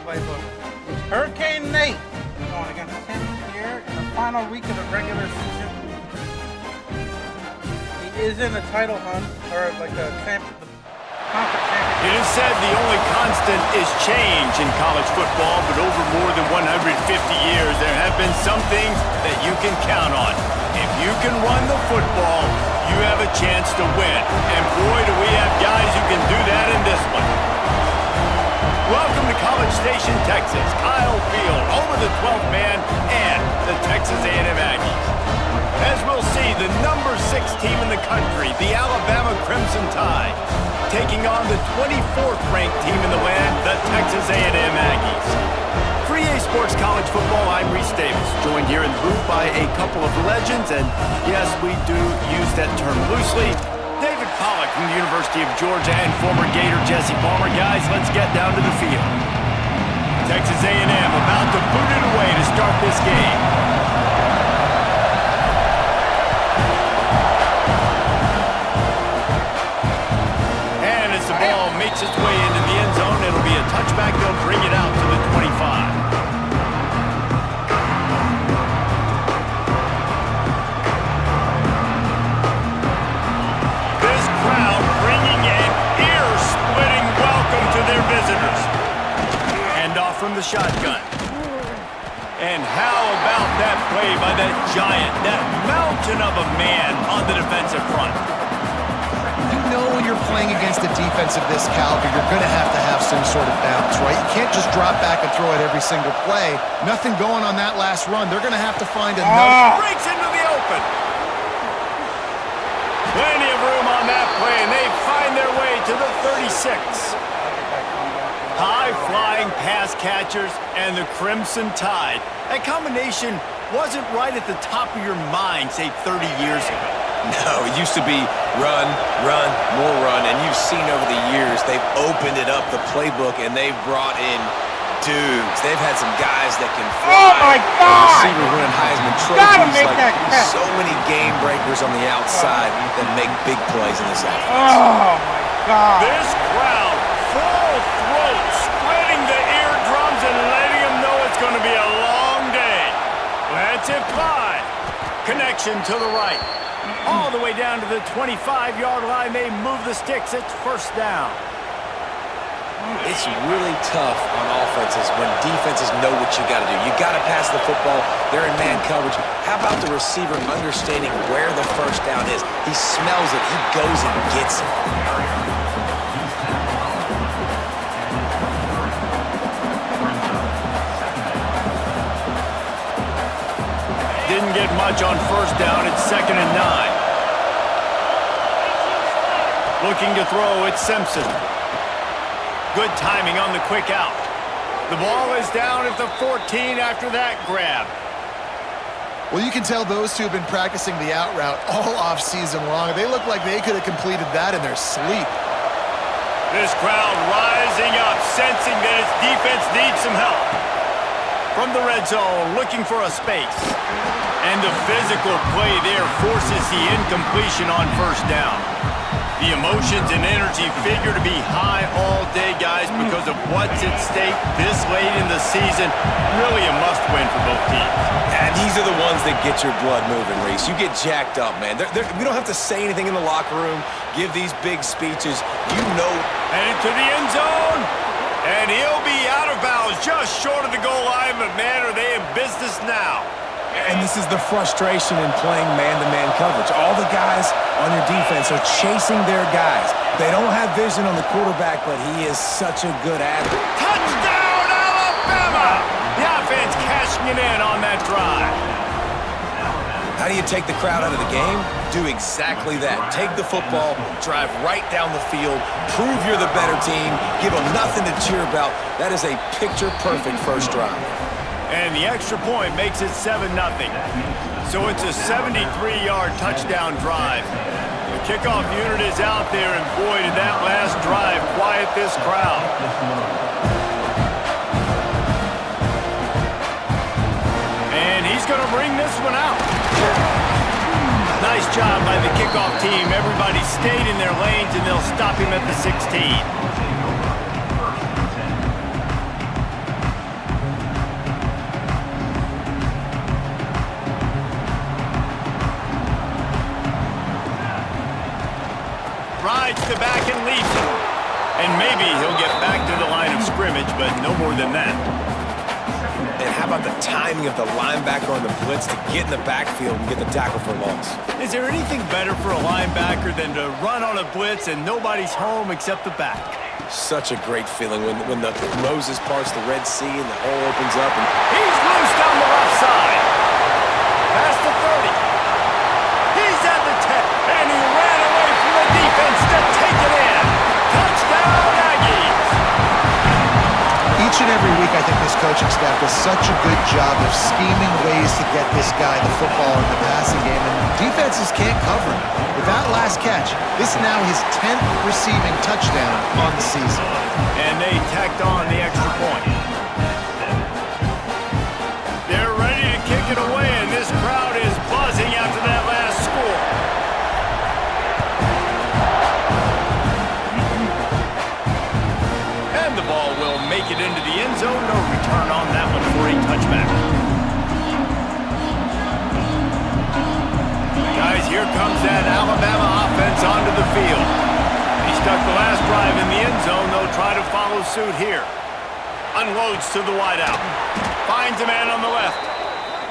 playbook. Hurricane Nate going against him here in the final week of the regular season. He is in the title hunt, or like the conference championship. It is said the only constant is change in college football, but over more than 150 years, there have been some things that you can count on. If you can run the football, you have a chance to win. And boy, do we have guys who can do that in this one. Welcome to College Station, Texas. Kyle Field over the 12th man and the Texas A&M Aggies. As we'll see, the number 6 team in the country, the Alabama Crimson Tide, taking on the 24th ranked team in the land, the Texas A&M Aggies. For EA Sports College Football, I'm Reese Davis, joined here in the booth by a couple of legends, and yes, we do use that term loosely. David Pollack from the University of Georgia and former Gator Jesse Palmer. Guys, let's get down to the field. Texas A&M about to boot it away to start this game. And as the ball makes its way into the end zone, it'll be a touchback. They'll bring it out to the 25. Visitors. And off from the shotgun. And how about that play by that giant, that mountain of a man on the defensive front? You know when you're playing against a defense of this caliber, you're going to have some sort of balance, right? You can't just drop back and throw it every single play. Nothing going on that last run. They're going to have to find another. Breaks into the open. Plenty of room on that play, and they find their way to the 36. High-flying pass catchers and the Crimson Tide. That combination wasn't right at the top of your mind, say, 30 years ago. No, it used to be run, run, more run, and you've seen over the years they've opened it up, the playbook, and they've brought in dudes. They've had some guys that can fly. Oh, my God! Receiver winning Heisman trophies. Like so many game breakers on the outside that make big plays in this offense. Oh, my God. This crowd, full throat, splitting the eardrums and letting them know it's going to be a long day. Let's it fly. Connection to the right. All the way down to the 25-yard line. They move the sticks. It's first down. It's really tough on offenses when defenses know what you got to do. You got to pass the football. They're in man coverage. How about the receiver understanding where the first down is? He smells it. He goes and gets it. Didn't get much on first down. It's 2nd and 9. Looking to throw, it's Simpson. Good timing on the quick out. The ball is down at the 14 after that grab. Well, you can tell those two have been practicing the out route all off-season long. They look like they could have completed that in their sleep. This crowd rising up, sensing that its defense needs some help. From the red zone, looking for a space. And the physical play there forces the incompletion on first down. The emotions and energy figure to be high all day, guys, because of what's at stake this late in the season. Really a must-win for both teams. And these are the ones that get your blood moving, Reese. You get jacked up, man. We don't have to say anything in the locker room, give these big speeches. You know. Headed to the end zone. And he'll be out of bounds just short of the goal line, but man, are they in business now. And this is the frustration in playing man-to-man coverage. All the guys on your defense are chasing their guys. They don't have vision on the quarterback, but he is such a good athlete. Touchdown, Alabama! The offense cashing it in on that drive. How do you take the crowd out of the game? Do exactly that. Take the football, drive right down the field, prove you're the better team, give them nothing to cheer about. That is a picture-perfect first drive. And the extra point makes it 7-0. So it's a 73-yard touchdown drive. The kickoff unit is out there, and boy, did that last drive quiet this crowd. And he's going to bring this one out. Nice job by the kickoff team. Everybody stayed in their lanes, and they'll stop him at the 16. And maybe he'll get back to the line of scrimmage, but no more than that. And how about the timing of the linebacker on the blitz to get in the backfield and get the tackle for loss? Is there anything better for a linebacker than to run on a blitz and nobody's home except the back? Such a great feeling when the Moses parts the Red Sea and the hole opens up. And He's loose down the left side. Past the 30. He's at the 10. And he ran away from the defense to take it in. Touchdown, Aggies. Each and every week, I think this coaching staff does such a good job of scheming ways to get this guy the football in the passing game, and defenses can't cover him. With that last catch, this is now his 10th receiving touchdown on the season. And they tacked on the extra point. They're ready to kick it away, and this crowd is buzzing after that last score. And the ball will make it into the end zone. No return on that one for a touchback. Guys, here comes that Alabama offense onto the field. He stuck the last drive in the end zone. They'll try to follow suit here. Unloads to the wideout. Finds a man on the left.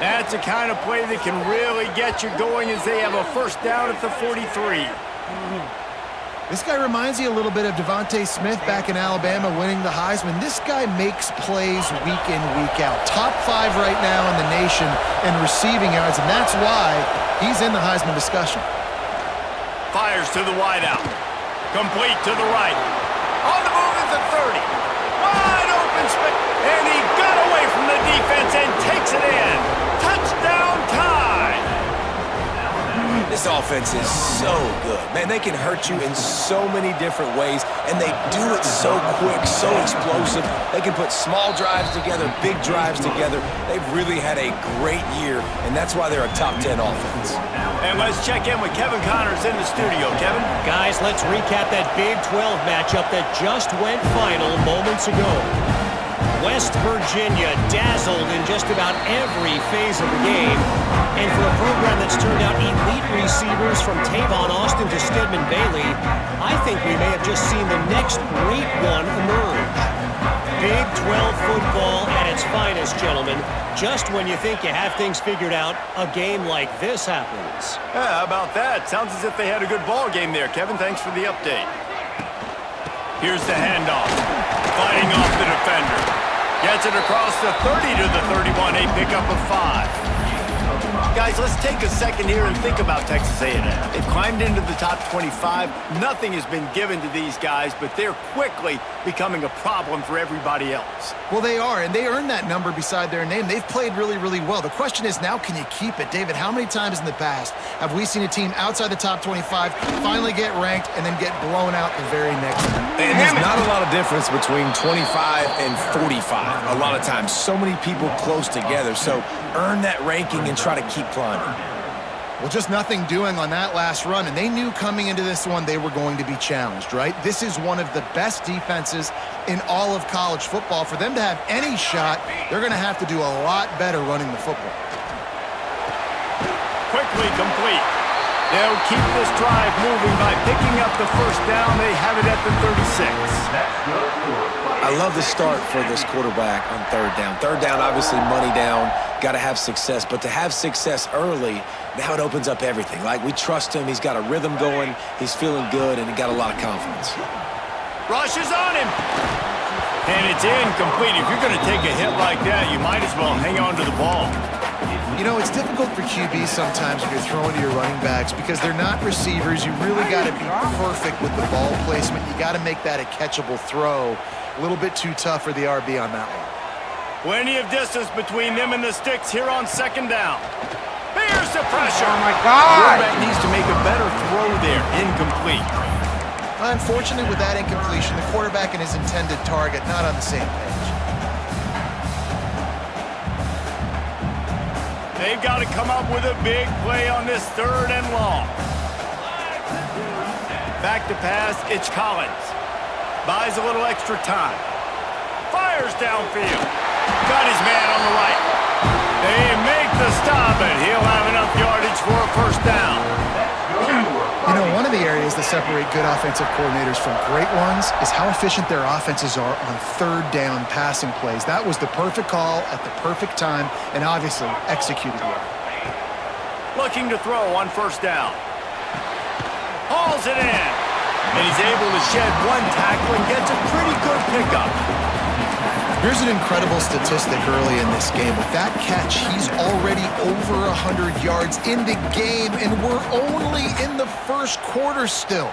That's the kind of play that can really get you going as they have a first down at the 43. This guy reminds you a little bit of Devontae Smith back in Alabama winning the Heisman. This guy makes plays week in, week out. Top 5 right now in the nation in receiving yards, and that's why he's in the Heisman discussion. Fires to the wideout. Complete to the right. On the move at the 30. Wide open space. And he got away from the defense and takes it in. Touchdown tie. this offense is so good. Man, they can hurt you in so many different ways, and they do it so quick, so explosive. They can put small drives together, big drives together. They've really had a great year, and that's why they're a top 10 offense. And let's check in with Kevin Connors in the studio. Kevin? Guys, let's recap that Big 12 matchup that just went final moments ago. West Virginia dazzled in just about every phase of the game. And for a program that's turned out elite receivers from Tavon Austin to Stedman Bailey, I think we may have just seen the next great one emerge. Big 12 football at its finest, gentlemen. Just when you think you have things figured out, a game like this happens. Yeah, how about that? Sounds as if they had a good ball game there, Kevin. Thanks for the update. Here's the handoff. Fighting off the defender. Gets it across the 30 to the 31, a pickup of 5. Guys, let's take a second here and think about Texas A&M. They've climbed into the top 25. Nothing has been given to these guys, but they're quickly becoming a problem for everybody else. Well, they are, and they earned that number beside their name. They've played really, really well. The question is now, can you keep it? David, how many times in the past have we seen a team outside the top 25 finally get ranked and then get blown out the very next one? And there's not a lot of difference between 25 and 45. A lot of times, so many people close together. So earn that ranking and try to keep climbing. Well, just nothing doing on that last run, and they knew coming into this one they were going to be challenged, right? This is one of the best defenses in all of college football. For them to have any shot, they're going to have to do a lot better running the football. Quickly complete. They'll keep this drive moving by picking up the first down. They have it at the 36. I love the start for this quarterback on third down. Third down, obviously money down, got to have success. But to have success early, now it opens up everything. Like, we trust him. He's got a rhythm going. He's feeling good, and he got a lot of confidence. Rush is on him. And it's incomplete. If you're going to take a hit like that, you might as well hang on to the ball. You know, it's difficult for QBs sometimes when you're throwing to your running backs because they're not receivers. You really got to be perfect with the ball placement. You got to make that a catchable throw. A little bit too tough for the RB on that one. Plenty of distance between them and the sticks here on second down. Here's the pressure. Oh, my God. Quarterback needs to make a better throw there. Incomplete. Unfortunately, with that incompletion, the quarterback and his intended target not on the same page. They've got to come up with a big play on this third and long. Back to pass, it's Collins. Buys a little extra time. Fires downfield. Got his man on the right. They make the stop, and he'll have enough yardage for a first down. You know, one of the areas that separate good offensive coordinators from great ones is how efficient their offenses are on third down passing plays. That was the perfect call at the perfect time and obviously executed well. Looking to throw on first down. Hauls it in. And he's able to shed one tackle and gets a pretty good pickup. Here's an incredible statistic early in this game. With that catch, he's already over 100 yards in the game, and we're only in the first quarter still.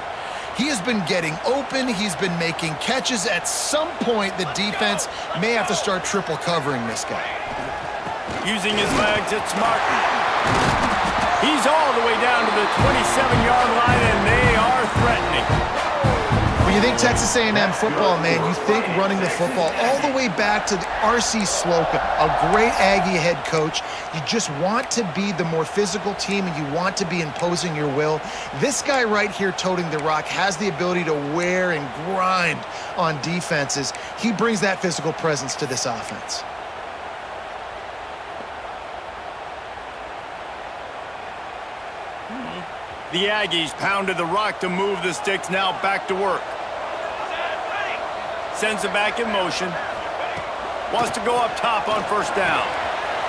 He has been getting open. He's been making catches. At some point, the defense may have to start triple covering this guy. Using his legs, it's Martin. He's all the way down to the 27-yard line, and they are threatening. When you think Texas A&M football, man, you think running the football all the way back to R.C. Slocum, a great Aggie head coach. You just want to be the more physical team, and you want to be imposing your will. This guy right here toting the rock has the ability to wear and grind on defenses. He brings that physical presence to this offense. The Aggies pounded the rock to move the sticks, now back to work. Sends it back in motion. Wants to go up top on first down.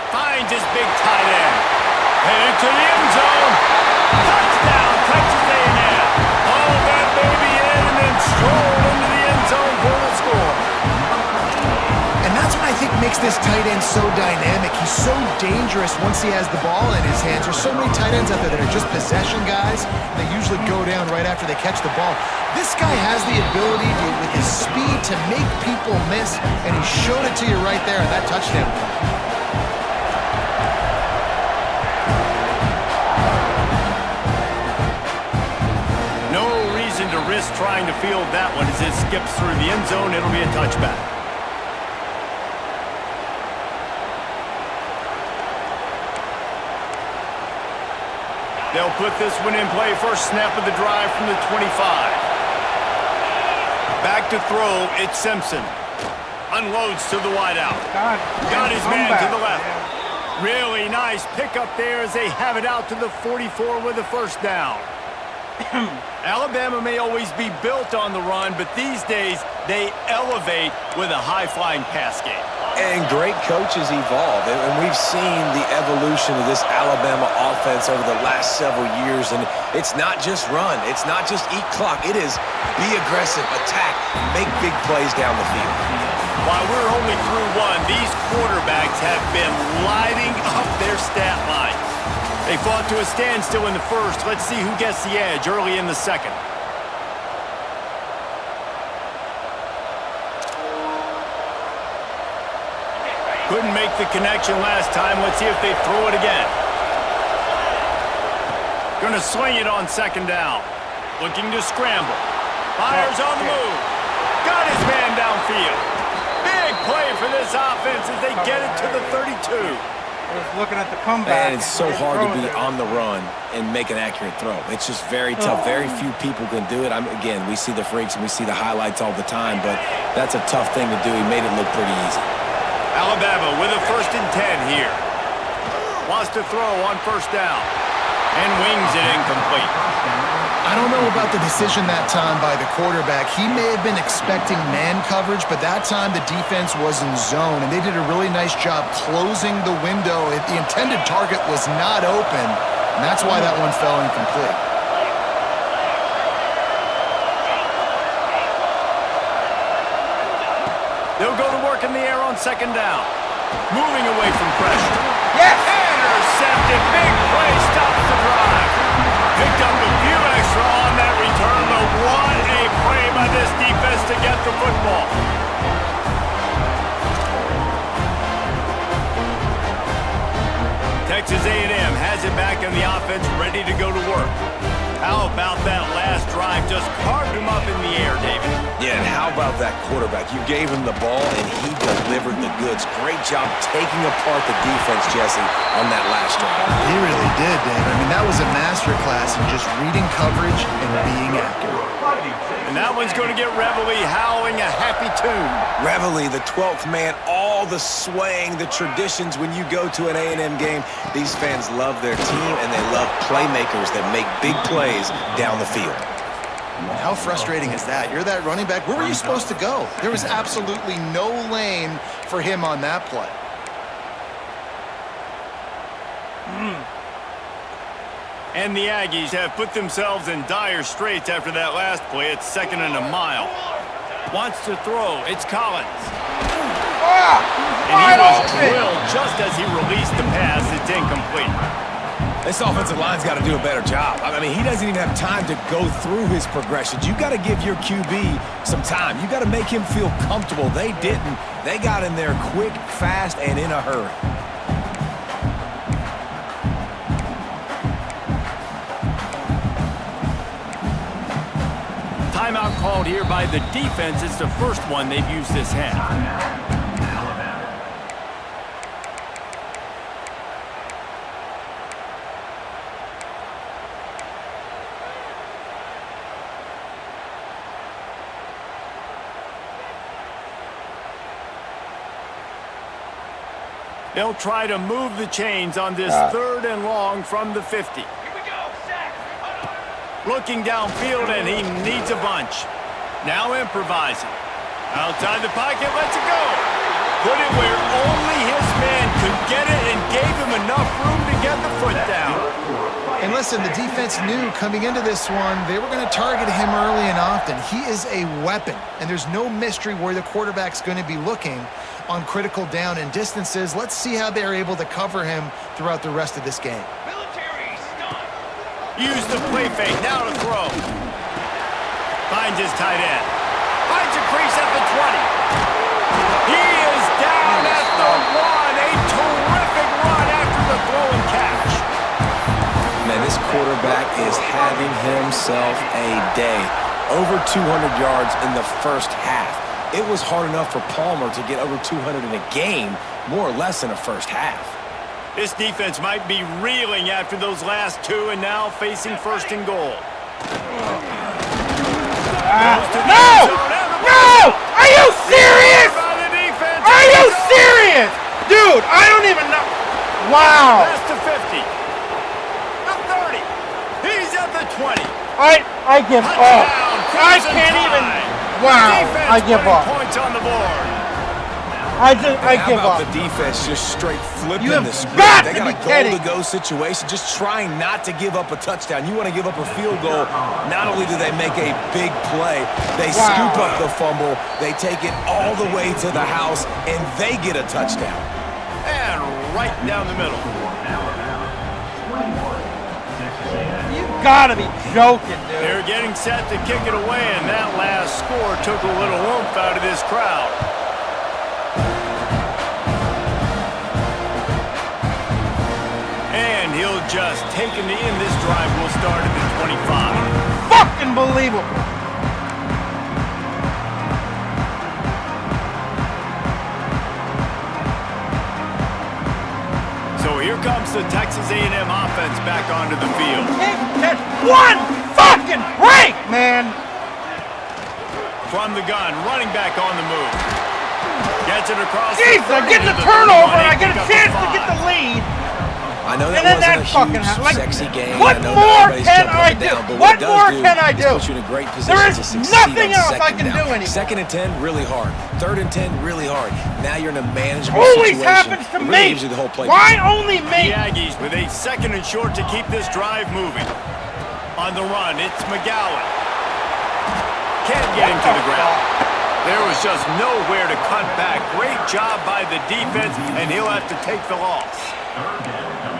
Finds his big tight end. Headed to the end zone. Touchdown, Texas A&M. All that baby in and then strolled into the end zone for the score. And that's what I think makes this tight end so dynamic. He's so dangerous once he has the ball in his hands. There's so many tight ends out there that are just possession guys. They usually go down right after they catch the ball. This guy has the ability to, with his speed, to make people miss, and he showed it to you right there on that touchdown. No reason to risk trying to field that one as it skips through the end zone. It'll be a touchback. They'll put this one in play. First snap of the drive from the 25. Back to throw, it's Simpson. Unloads to the wideout. Got his man to the left. Yeah. Really nice pickup there as they have it out to the 44 with a first down. Alabama may always be built on the run, but these days they elevate with a high-flying pass game. And great coaches evolve, and we've seen the evolution of this Alabama offense over the last several years, and it's not just run, it's not just eat clock, it is be aggressive, attack, make big plays down the field. While we're only through one, these quarterbacks have been lighting up their stat lines. They fought to a standstill in the first. Let's see who gets the edge early in the second. Couldn't make the connection last time. Let's see if they throw it again. Gonna swing it on second down. Looking to scramble. Fires on the move. Got his man downfield. Big play for this offense as they get it to the 32. I was looking at the comeback. And it's so hard to be on the run and make an accurate throw. It's just very tough. Very few people can do it. Again, we see the freaks and we see the highlights all the time, but that's a tough thing to do. He made it look pretty easy. Alabama with a 1st and 10 here. Wants to throw on first down. And wings it incomplete. I don't know about the decision that time by the quarterback. He may have been expecting man coverage, but that time the defense was in zone, and they did a really nice job closing the window. The intended target was not open, and that's why that one fell incomplete. They'll go to work in the air on second down. Moving away from pressure. Yes! Intercepted. Big play. Stops the drive. Picked up a few extra on that return, but what a play by this defense to get the football. Texas A&M has it back in the offense, ready to go to work. How about that last drive? Just carved him up in the air, David. Yeah, and how about that quarterback. You gave him the ball, and he delivered the goods. Great job taking apart the defense, Jesse, on that last drive. He really did, Dave. I mean, that was a masterclass in just reading coverage and being accurate. And that one's going to get Reveille howling a happy tune. Reveille, the 12th man, all the swaying, the traditions when you go to an A&M game. These fans love their team, and they love playmakers that make big plays down the field. How frustrating is that? You're that running back. Where were you supposed to go? There was absolutely no lane for him on that play. And the Aggies have put themselves in dire straits after that last play. It's 2nd and a mile. Wants to throw. It's Collins. And he was drilled just as he released the pass. It's incomplete. This offensive line's got to do a better job. I mean, he doesn't even have time to go through his progressions. You got to give your QB some time. You got to make him feel comfortable. They didn't. They got in there quick, fast, and in a hurry. Timeout called here by the defense. It's the first one they've used this half. They'll try to move the chains on this 3rd and long from the 50. Looking downfield, and he needs a bunch. Now improvising. Outside the pocket, lets it go. Put it where only his man could get it and gave him enough room to get the foot down. And listen, the defense knew coming into this one, they were going to target him early and often. He is a weapon, and there's no mystery where the quarterback's going to be looking on critical down and distances. Let's see how they're able to cover him throughout the rest of this game. Use the play fake, now to throw. Finds his tight end. Finds a crease at the 20. He is down at the 1. A terrific run after the throw and catch. Man, this quarterback is having himself a day. Over 200 yards in the first half. It was hard enough for Palmer to get over 200 in a game, more or less in a first half. This defense might be reeling after those last two and now facing 1st and goal. No! No! Are you serious? Are you serious? Dude, I don't even know. Wow. That's the 50. The 30. He's at the 20. I give up. I can't even. Wow. I give up. Points on the board. I give up. How about the defense just straight flipping You have the script? got They to got be a kidding. goal-to-go situation, just trying not to give up a touchdown. You want to give up a field goal. Not only do they make a big play, they scoop up the fumble, they take it all the way to the house, and they get a touchdown. And right down the middle. You gotta be joking, dude. They're getting set to kick it away, and that last score took a little oomph out of this crowd. And he'll just take him in. This drive will start at the 25. Fucking believable. So here comes the Texas A&M offense back onto the field. That's one fucking break, man. From the gun, running back on the move. Gets it across. Jeez, I get the turnover, and I get a chance to get the lead. I know that And then wasn't that a fucking huge, like, sexy game. what I know more that everybody's can jumping I up and do? down, but What it does more do can I is do? put you in a great position There is to succeed nothing on else I second can down. do anymore. 2nd and 10, really hard. 3rd and 10, really hard. Now you're in a manageable Always situation. happens to It really me. gives you the whole play. Why only me? The Aggies with a 2nd and short to keep this drive moving. On the run, it's McGowan. Can't get him to the ground. There was just nowhere to cut back. Great job by the defense, and he'll have to take the loss.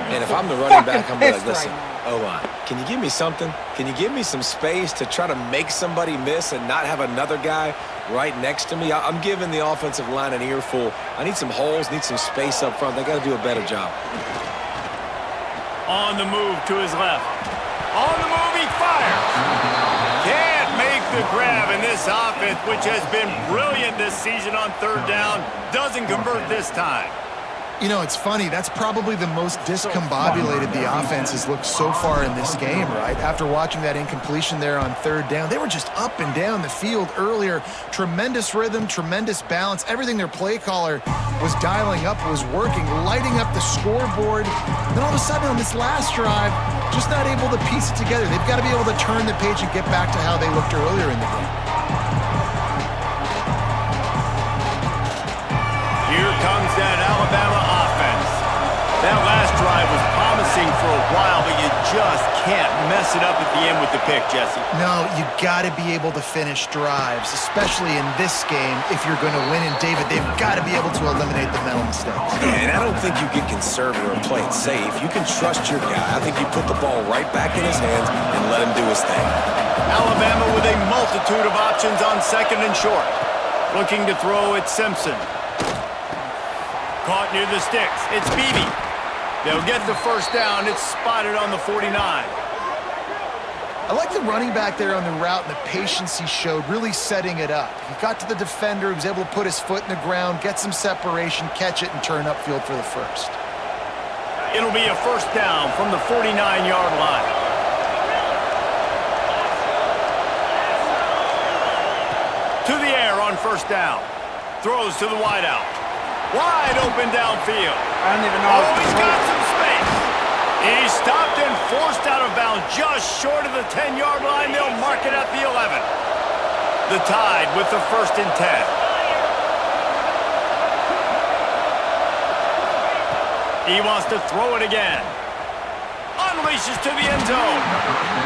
And if I'm the running back, I'm Fucking like, listen, O-line, can you give me something? Can you give me some space to try to make somebody miss and not have another guy right next to me? I'm giving the offensive line an earful. I need some holes, need some space up front. They got to do a better job. On the move to his left. On the move, he fires. Can't make the the grab, and this offense, which has been brilliant this season on third down, doesn't convert this time. You know, it's funny. That's probably the most discombobulated the offense has looked so far in this game, right? After watching that incompletion there on third down, they were just up and down the field earlier. Tremendous rhythm, tremendous balance. Everything their play caller was dialing up was working, lighting up the scoreboard. Then all of a sudden on this last drive, just not able to piece it together. They've got to be able to turn the page and get back to how they looked earlier in the game. Here comes that Alabama offense. That last drive was promising for a while, but you just can't mess it up at the end with the pick, Jesse. No, you got to be able to finish drives, especially in this game if you're going to win. And David, they've got to be able to eliminate the mental mistakes. Yeah, and I don't think you get conservative or play it safe. You can trust your guy. I think you put the ball right back in his hands and let him do his thing. Alabama with a multitude of options on second and short. Looking to throw at Simpson. Caught near the sticks. It's Beebe. They'll get the first down. It's spotted on the 49. I like the running back there on the route and the patience he showed, really setting it up. He got to the defender, he was able to put his foot in the ground, get some separation, catch it, and turn upfield for the first. It'll be a first down from the 49-yard line. To the air on first down. Throws to the wideout. Wide open downfield. I don't even know. Oh, he's got some space. He's stopped and forced out of bounds just short of the 10-yard line. They'll mark it at the 11. The Tide with the 1st and 10. He wants to throw it again. Unleashes to the end zone.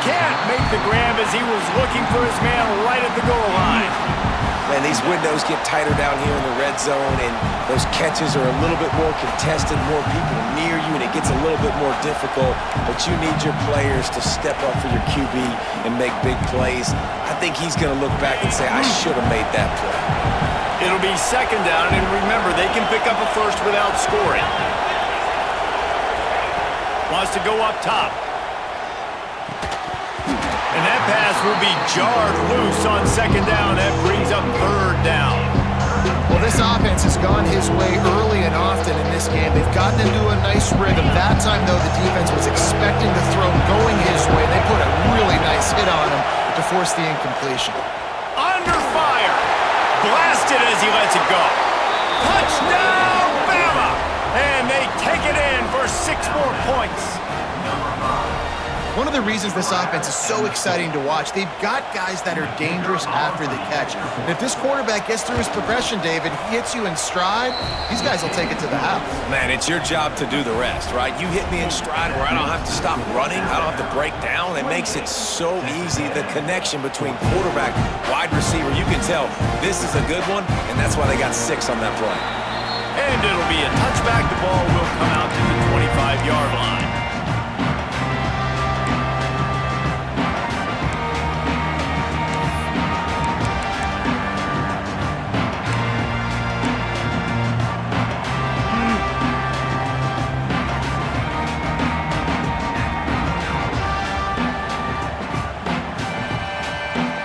Can't make the grab as he was looking for his man right at the goal line. Man, these windows get tighter down here in the red zone, and those catches are a little bit more contested, more people near you, and it gets a little bit more difficult. But you need your players to step up for your QB and make big plays. I think he's going to look back and say, I should have made that play. It'll be second down, and remember, they can pick up a first without scoring. Wants to go up top. And that pass will be jarred loose on second down. That brings up third down. Well, this offense has gone his way early and often in this game. They've gotten into a nice rhythm. That time, though, the defense was expecting the throw going his way. They put a really nice hit on him to force the incompletion. Under fire. Blasted as he lets it go. Touchdown, Bama! And they take it in for 6 more points. One of the reasons this offense is so exciting to watch, they've got guys that are dangerous after the catch. And if this quarterback gets through his progression, David, he hits you in stride, these guys will take it to the house. Man, it's your job to do the rest, right? You hit me in stride where I don't have to stop running. I don't have to break down. It makes it so easy. The connection between quarterback, wide receiver, you can tell this is a good one, and that's why they got 6 on that play. And it'll be a touchback. The ball will come out to the 25-yard line.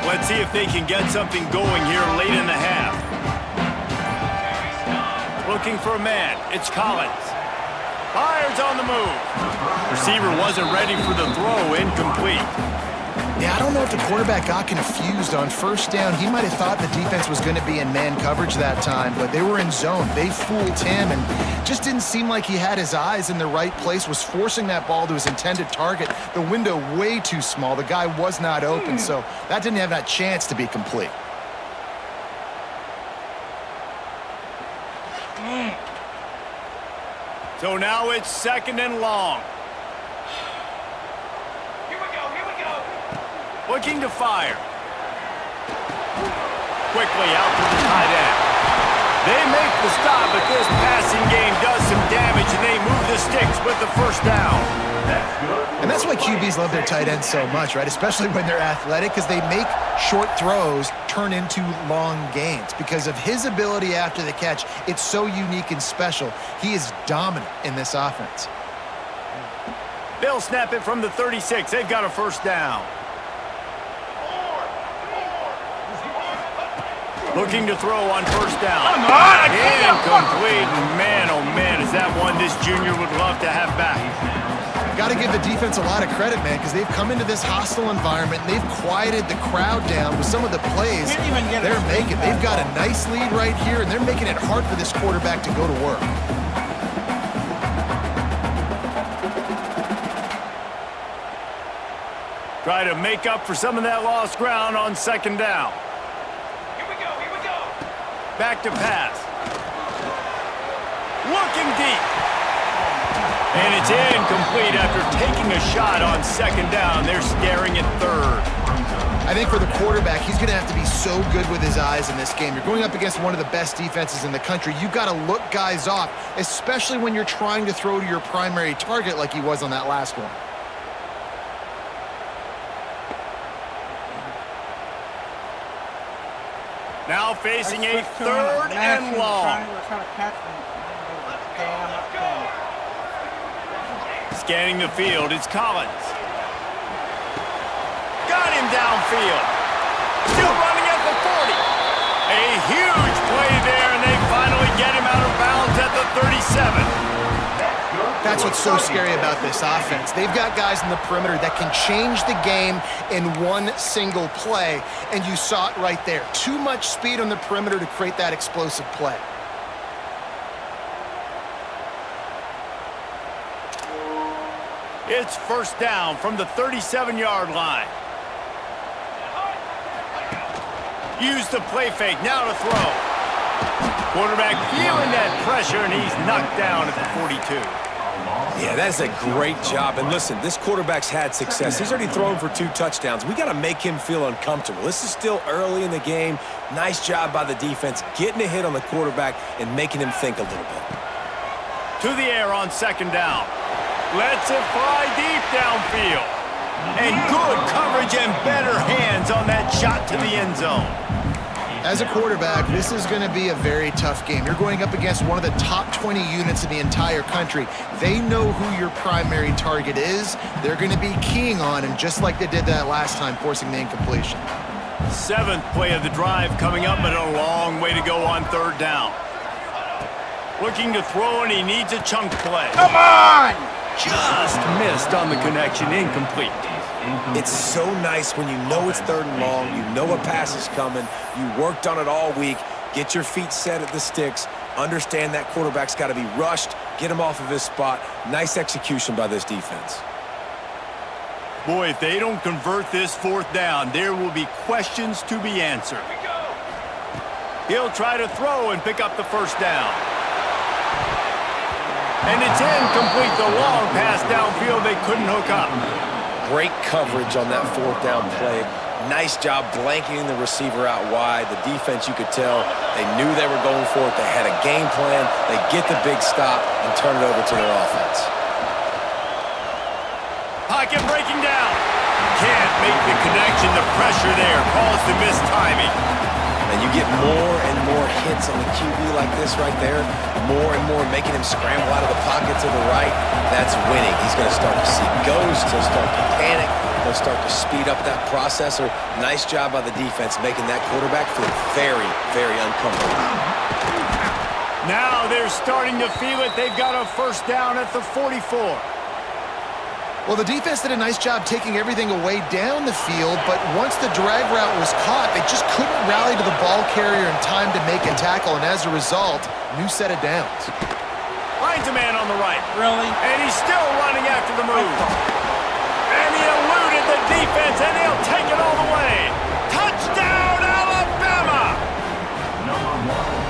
Let's see if they can get something going here late in the half. Looking for a man. It's Collins. Fires on the move. Receiver wasn't ready for the throw. Incomplete. Yeah, I don't know if the quarterback got confused on first down. He might have thought the defense was going to be in man coverage that time, but they were in zone. They fooled him and just didn't seem like he had his eyes in the right place, was forcing that ball to his intended target. The window way too small. The guy was not open, so that didn't have that chance to be complete. So now it's second and long. Looking to fire. Quickly out to the tight end. They make the stop, but this passing game does some damage, and they move the sticks with the first down. And that's why QBs love their tight ends so much, right? Especially when they're athletic, because they make short throws turn into long gains. Because of his ability after the catch, it's so unique and special. He is dominant in this offense. They'll snap it from the 36. They've got a first down. Looking to throw on first down. Come on! Incomplete. Man, oh man, is that one this junior would love to have back. Got to give the defense a lot of credit, man, because they've come into this hostile environment and they've quieted the crowd down with some of the plays they're making. They've got a nice lead right here, and they're making it hard for this quarterback to go to work. Try to make up for some of that lost ground on second down. Here we go. Back to pass. Looking deep. And it's incomplete after taking a shot on second down. They're staring at third. I think for the quarterback, he's going to have to be so good with his eyes in this game. You're going up against one of the best defenses in the country. You've got to look guys off, especially when you're trying to throw to your primary target like he was on that last one. Now facing a third and long. Scanning the field, it's Collins. Got him downfield. Still running at the 40. A huge play there, and they finally get him out of bounds at the 37. That's what's so scary about this offense. They've got guys in the perimeter that can change the game in one single play, and you saw it right there. Too much speed on the perimeter to create that explosive play. It's first down from the 37-yard line. Use the play fake, now to throw. Quarterback feeling that pressure, and he's knocked down at the 42. Yeah, that's a great job. And listen, this quarterback's had success. He's already thrown for 2 touchdowns. We got to make him feel uncomfortable. This is still early in the game. Nice job by the defense, getting a hit on the quarterback and making him think a little bit. To the air on second down. Lets it fly deep downfield. And good coverage and better hands on that shot to the end zone. As a quarterback, this is going to be a very tough game. You're going up against one of the top 20 units in the entire country. They know who your primary target is. They're going to be keying on him, just like they did that last time, forcing the incompletion. 7th play of the drive coming up, but a long way to go on third down. Looking to throw, and he needs a chunk play. Come on! Just missed on the connection, incomplete. It's so nice when you know it's third and long, you know a pass is coming, you worked on it all week, get your feet set at the sticks, understand that quarterback's got to be rushed, get him off of his spot. Nice execution by this defense. Boy, if they don't convert this fourth down, there will be questions to be answered. He'll try to throw and pick up the first down. And it's incomplete, the long pass downfield, they couldn't hook up. Great coverage on that fourth down play. Nice job blanketing the receiver out wide. The defense, you could tell, they knew they were going for it. They had a game plan. They get the big stop and turn it over to their offense. Pocket breaking down. Can't make the connection. The pressure there caused the missed timing. And you get more and more hits on the QB like this right there, more and more making him scramble out of the pocket to the right. That's winning. He's going to start to see ghosts. He'll start to panic. He'll start to speed up that processor. Nice job by the defense making that quarterback feel very, very uncomfortable. Now they're starting to feel it. They've got a first down at the 44. Well, the defense did a nice job taking everything away down the field, but once the drag route was caught, they just couldn't rally to the ball carrier in time to make a tackle, and as a result, new set of downs. Finds a man on the right. Really? And he's still running after the move. And he eluded the defense, and he'll take it all the way. Touchdown, Alabama!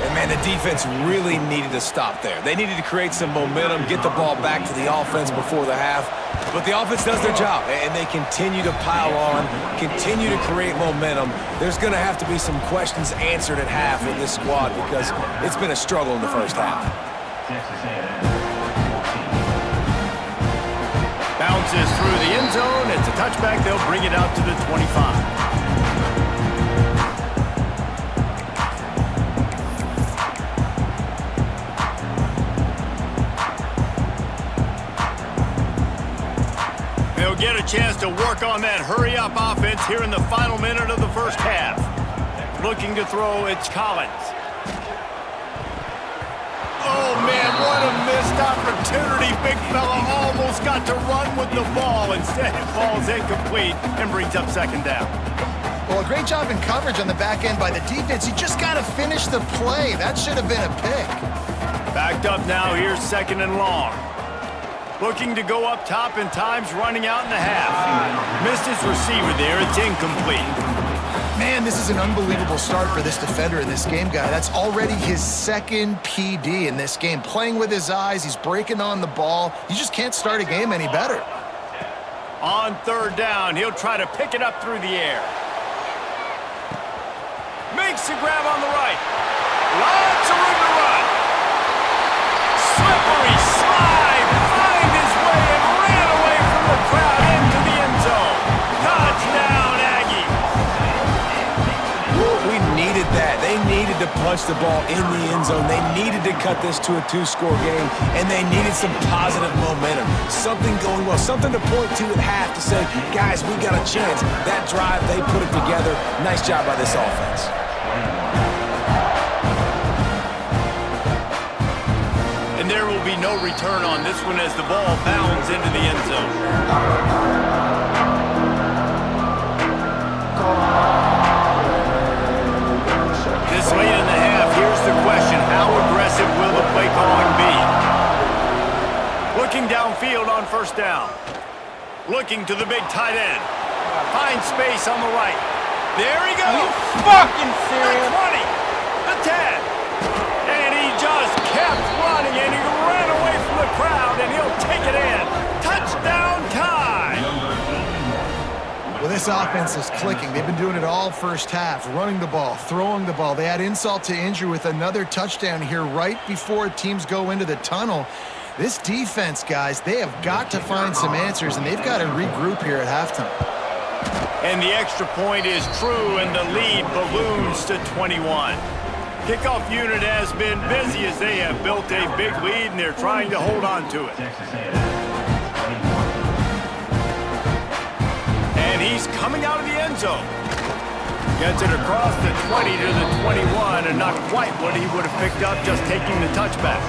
And man, the defense really needed to stop there. They needed to create some momentum, get the ball back to the offense before the half. But the offense does their job, and they continue to pile on, continue to create momentum. There's going to have to be some questions answered at half with this squad because it's been a struggle in the first half. Bounces through the end zone. It's a touchback. They'll bring it out to the 25. They'll get a chance to work on that hurry-up offense here in the final minute of the first half. Looking to throw, it's Collins. Oh, man, what a missed opportunity. Big fella almost got to run with the ball. Instead, it falls incomplete and brings up second down. Well, a great job in coverage on the back end by the defense. You just got to finish the play. That should have been a pick. Backed up now, here's second and long. Looking to go up top, and time's running out in the half. Missed his receiver there, it's incomplete. Man, this is an unbelievable start for this defender in this game, guy. That's already his second PD in this game. Playing with his eyes, he's breaking on the ball. You just can't start a game any better. On third down, he'll try to pick it up through the air. Makes the grab on the right. Lots of room to run. Slippery slide. Find his way and ran away from the crowd into the end zone. Touchdown, Aggie. We needed that. They needed to punch the ball in the end zone. They needed to cut this to a 2-score game, and they needed some positive momentum. Something going well, something to point to at half to say, guys, we got a chance. That drive, they put it together. Nice job by this offense. And there will be no return on this one as the ball bounds into the end zone. This late in the half, here's the question. How aggressive will the play calling be? Looking downfield on first down. Looking to the big tight end. Finds space on the right. There he goes. Are you fucking The serious? 20, the 10. And he just kept running, and he ran away from the crowd, and he'll take it in. Touchdown time. Well, this offense is clicking. They've been doing it all first half, running the ball, throwing the ball. They had insult to injury with another touchdown here right before teams go into the tunnel. This defense, guys, they have got to find some answers, and they've got to regroup here at halftime. And the extra point is true, and the lead balloons to 21. Kickoff unit has been busy as they have built a big lead, and they're trying to hold on to it. And he's coming out of the end zone. Gets it across the 20 to the 21, and not quite what he would have picked up just taking the touchback.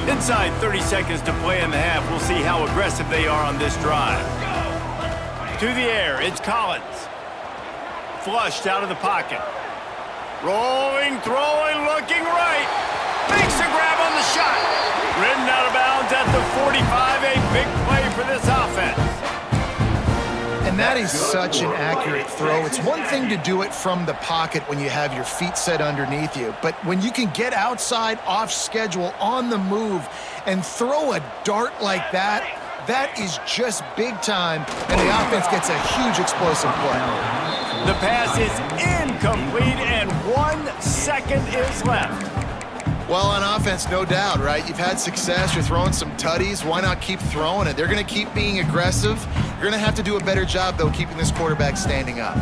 Inside 30 seconds to play in the half. We'll see how aggressive they are on this drive. To the air, it's Collins. Flushed out of the pocket. Rolling, throwing, looking right. Makes a grab on the shot. Ridden out of bounds at the 45. A big play for this offense. And that is such an accurate throw. It's one thing to do it from the pocket when you have your feet set underneath you, but when you can get outside, off schedule, on the move, and throw a dart like that, that is just big time, and the offense gets a huge explosive play. The pass is incomplete, and 1 second is left. Well, on offense, no doubt, right? You've had success. You're throwing some tutties. Why not keep throwing it? They're going to keep being aggressive. You're going to have to do a better job, though, keeping this quarterback standing up.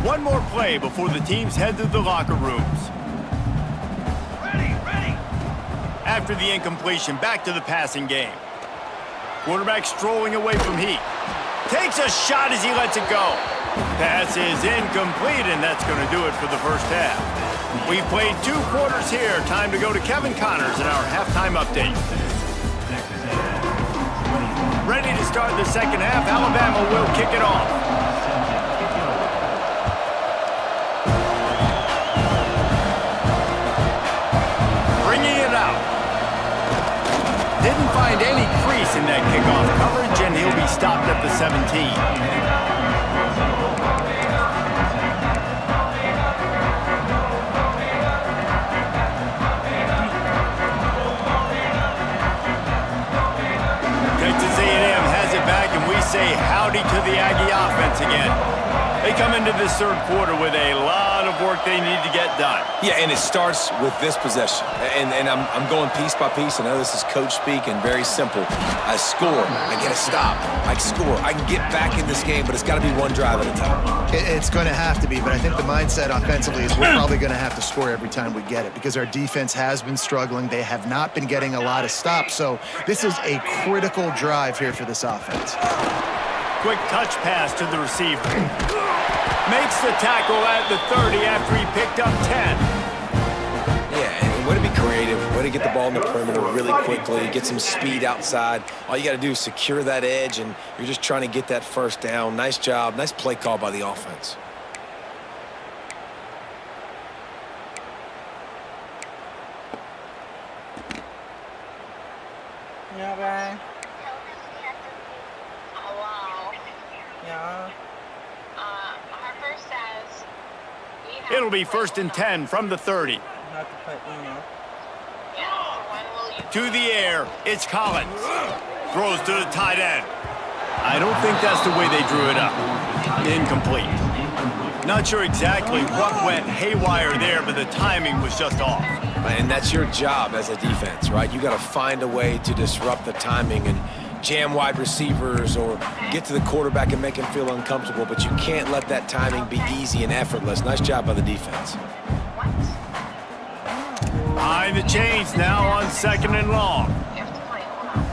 One more play before the teams head to the locker rooms. Ready. After the incompletion, back to the passing game. Quarterback strolling away from Heat. Takes a shot as he lets it go. Pass is incomplete, and that's going to do it for the first half. We've played 2 quarters here. Time to go to Kevin Connors in our halftime update. Ready to start the second half. Alabama will kick it off. Bringing it out. Didn't find any crease in that kickoff coverage, and he'll be stopped at the 17. Texas A&M has it back, and we say howdy to the Aggie offense again. They come into this third quarter with a lot of work they need to get done. Yeah, and it starts with this possession. And I'm going piece by piece. I know this is coach speak and very simple. I score. I get a stop. I score. I can get back in this game, but it's got to be one drive at a time. It's going to have to be, but I think the mindset offensively is we're probably going to have to score every time we get it because our defense has been struggling. They have not been getting a lot of stops, so this is a critical drive here for this offense. Quick touch pass to the receiver. Makes the tackle at the 30 after he picked up 10. Yeah, and way to be creative, way to get the ball in the perimeter really quickly, get some speed outside. All you got to do is secure that edge, and you're just trying to get that first down. Nice job, nice play call by the offense. Yeah, man. Hello. Yeah. Harper says we have It'll be 1st and 10 from the 30. Not to put, Yes, when will you To the air, it's Collins. Throws to the tight end. I don't think that's the way they drew it up. Incomplete. Not sure exactly what went haywire there, but the timing was just off. And that's your job as a defense, right? You got to find a way to disrupt the timing and jam wide receivers or get to the quarterback and make him feel uncomfortable, but you can't let that timing be easy and effortless. Nice job by the defense. Behind the chains now on 2nd and long. You have to play also.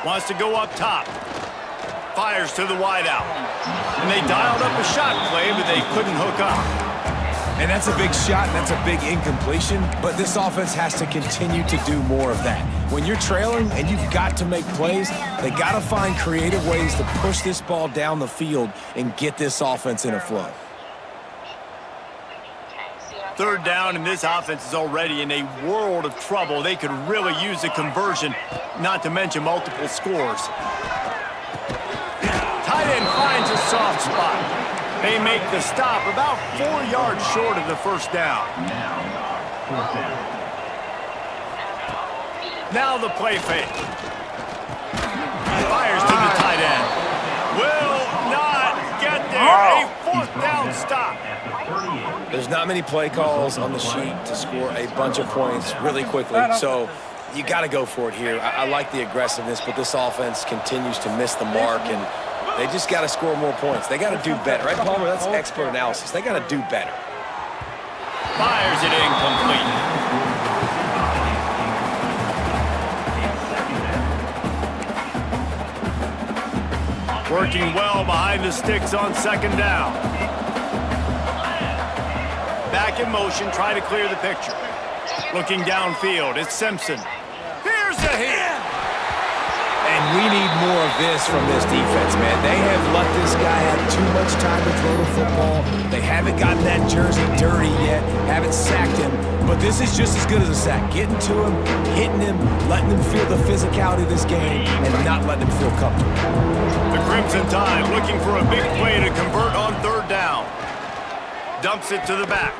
Wants to go up top. Fires to the wideout. And they dialed up a shot play, but they couldn't hook up. And that's a big shot, and that's a big incompletion, but this offense has to continue to do more of that. When you're trailing and you've got to make plays, they got to find creative ways to push this ball down the field and get this offense in a flow. Third down, and this offense is already in a world of trouble. They could really use a conversion, not to mention multiple scores. Tight end finds a soft spot. They make the stop about 4 yards short of the first down. Now the play fake. Fires to the tight end. Will not get there. A 4th down stop. There's not many play calls on the sheet to score a bunch of points really quickly, so you got to go for it here. I like the aggressiveness, but this offense continues to miss the mark, and they just got to score more points. They got to do better. Right, Palmer? That's expert analysis. They got to do better. Fires it incomplete. Working well behind the sticks on 2nd down. Back in motion, try to clear the picture. Looking downfield, it's Simpson. Here's the hit. And we need more of this from this defense, man. They have let this guy have too much time to throw the football. They haven't gotten that jersey dirty yet, haven't sacked him. But this is just as good as a sack. Getting to him, hitting him, letting him feel the physicality of this game, and not letting him feel comfortable. The Crimson Tide looking for a big play to convert on 3rd down. Dumps it to the back.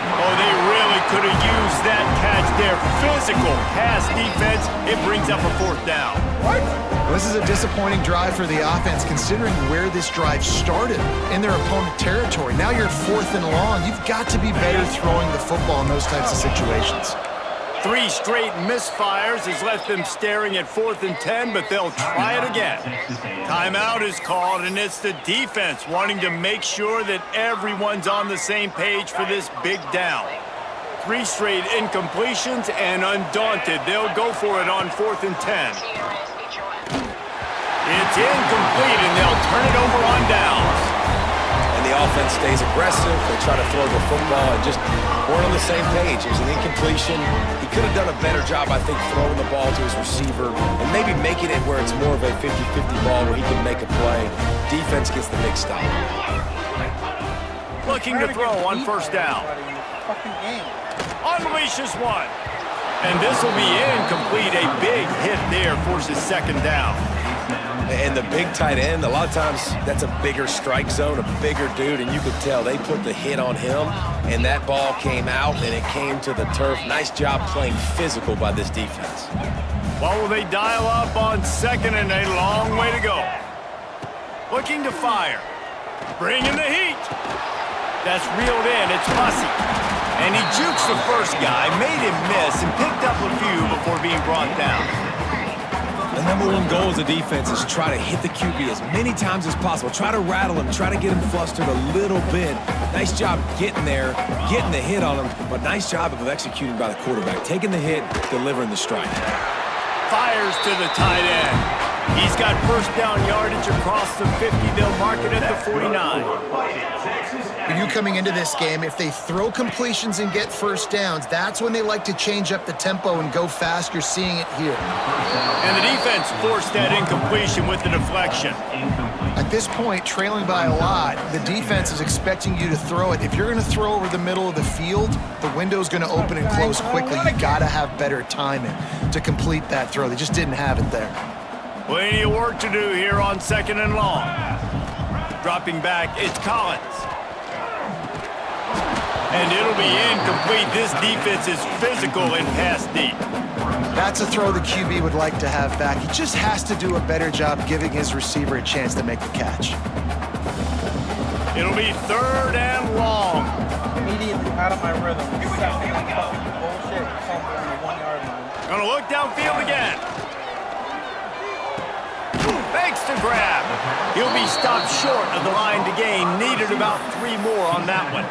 Oh, they really could have used that catch there. Physical pass defense. It brings up a 4th down. Well, this is a disappointing drive for the offense considering where this drive started in their opponent territory. Now you're 4th and long. You've got to be better throwing the football in those types of situations. 3 straight misfires has left them staring at 4th and 10, but they'll try it again. Timeout is called, and it's the defense wanting to make sure that everyone's on the same page for this big down. 3 straight incompletions, and undaunted, they'll go for it on 4th and 10. It's incomplete, and they'll turn it over on downs. And the offense stays aggressive. They try to throw the football and just weren't on the same page. It was an incompletion. He could have done a better job, I think, throwing the ball to his receiver and maybe making it where it's more of a 50-50 ball where he can make a play. Defense gets the big stop. Looking to throw on 1st down. Unleashes one. And this will be incomplete. A big hit there forces 2nd down. And the big tight end, a lot of times that's a bigger strike zone, a bigger dude, and you could tell they put the hit on him, and that ball came out, and it came to the turf. Nice job playing physical by this defense. What will they dial up on second and a long way to go? Looking to fire. Bringing the heat. That's reeled in. It's Hussey. And he jukes the first guy, made him miss, and picked up a few before being brought down. The number one goal as a defense is try to hit the QB as many times as possible. Try to rattle him, try to get him flustered a little bit. Nice job getting there, getting the hit on him, but nice job of executing by the quarterback. Taking the hit, delivering the strike. Fires to the tight end. He's got first down yardage across the 50. They'll mark it at the 49. For you coming into this game, if they throw completions and get first downs, that's when they like to change up the tempo and go fast. You're seeing it here. And the defense forced that incompletion with the deflection. At this point, trailing by a lot, the defense is expecting you to throw it. If you're going to throw over the middle of the field, the window's going to open and close quickly. You got to have better timing to complete that throw. They just didn't have it there. Plenty of work to do here on second and long. Dropping back, it's Collins. And it'll be incomplete. This defense is physical and pass deep. That's a throw the QB would like to have back. He just has to do a better job giving his receiver a chance to make the catch. It'll be third and long. Immediately out of my rhythm. Here we go. Bullshit. Something on the 1 yard line. Gonna look downfield again. Fakes to grab. He'll be stopped short of the line to gain. Needed about 3 more on that one.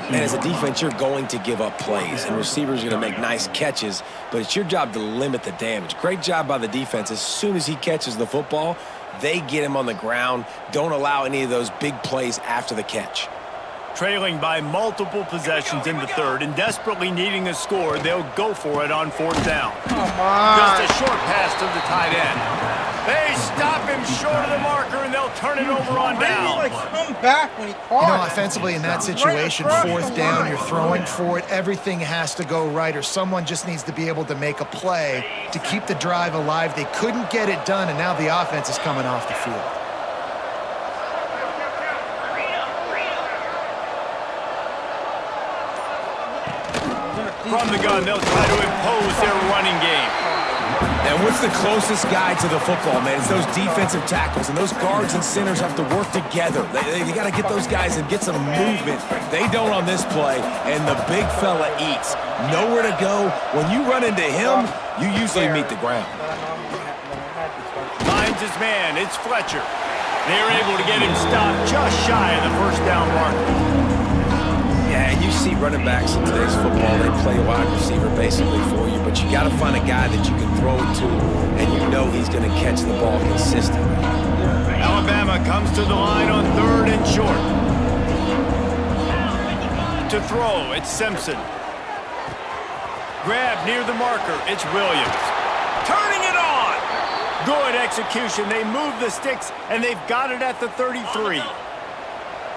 And as a defense, you're going to give up plays, and receivers are going to make nice catches, but it's your job to limit the damage. Great job by the defense. As soon as he catches the football, they get him on the ground. Don't allow any of those big plays after the catch. Trailing by multiple possessions in the third and desperately needing a score, they'll go for it on fourth down. Come on. Just a short pass to the tight end. They stop him short of the marker, and they'll turn it over on down. Like come back when he caught You know, it. offensively in that situation, fourth down, you're throwing for it. Everything has to go right, or someone just needs to be able to make a play to keep the drive alive. They couldn't get it done, and now the offense is coming off the field. From the gun, they'll try to impose their running game. And what's the closest guy to the football, man? It's those defensive tackles, and those guards and centers have to work together. They got to get those guys and get some movement. They don't on this play, and the big fella eats. Nowhere to go. When you run into him, you usually meet the ground. Finds his man. It's Fletcher. They're able to get him stopped just shy of the first down mark. Yeah, and you see running backs in today's football, they play a wide receiver basically for you, but you got to find a guy that you can throw it to, and you know he's going to catch the ball consistently. Alabama comes to the line on third and short. To throw, it's Simpson. Grab near the marker, it's Williams. Turning it on! Good execution. They move the sticks, and they've got it at the 33.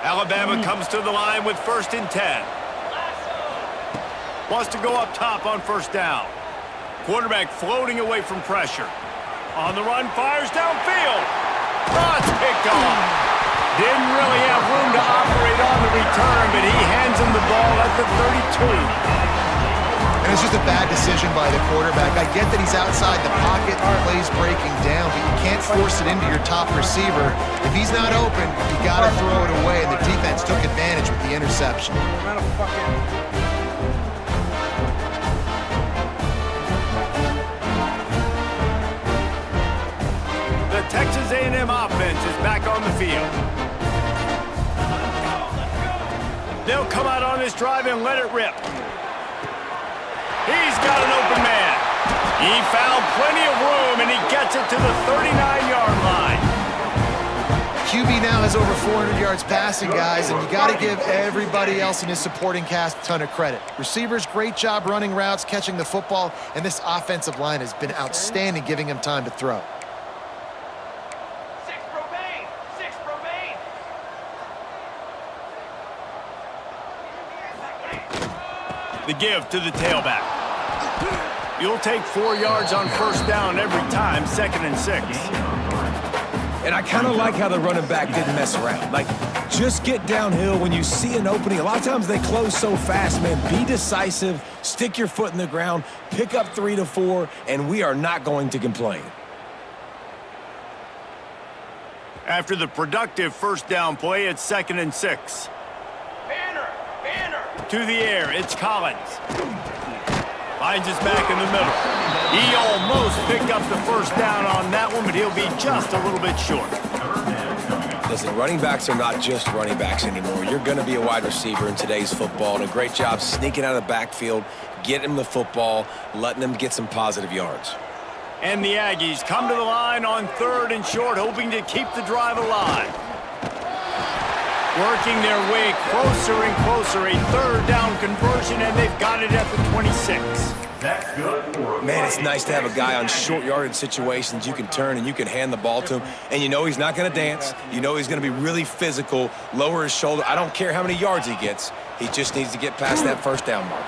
Alabama comes to the line with first and 10. Wants to go up top on first down. Quarterback floating away from pressure. On the run, fires downfield. Oh, it's picked off. Didn't really have room to operate on the return, but he hands him the ball at the 32. And it's just a bad decision by the quarterback. I get that he's outside the pocket, the play's breaking down, but you can't force it into your top receiver. If he's not open, you got to throw it away, and the defense took advantage with the interception. The Texas A&M offense is back on the field. They'll come out on this drive and let it rip. He's got an open man. He found plenty of room, and he gets it to the 39-yard line. QB now has over 400 yards passing, guys, and you got to give everybody else in his supporting cast a ton of credit. Receivers, great job running routes, catching the football, and this offensive line has been outstanding, giving him time to throw. The give to the tailback. You'll take 4 yards on first down every time, second and 6. And I kind of like how the running back didn't mess around. Like, Just get downhill when you see an opening. A lot of times they close so fast, man. Be decisive, stick your foot in the ground, pick up 3 to 4, and we are not going to complain. After the productive first down play, it's 2nd and 6. Banner! To the air, it's Collins. Finds his back in the middle. He almost picked up the first down on that one, but he'll be just a little bit short. Listen, running backs are not just running backs anymore. You're going to be a wide receiver in today's football, and a great job sneaking out of the backfield, getting them the football, letting them get some positive yards. And the Aggies come to the line on 3rd and short, hoping to keep the drive alive. Working their way closer and closer, a 3rd down conversion, and they've got it at the 26. That's good for Man, it's nice to have a guy on short yardage situations you can turn and you can hand the ball to him. And you know he's not going to dance. You know he's going to be really physical, lower his shoulder. I don't care how many yards he gets. He just needs to get past that first down mark.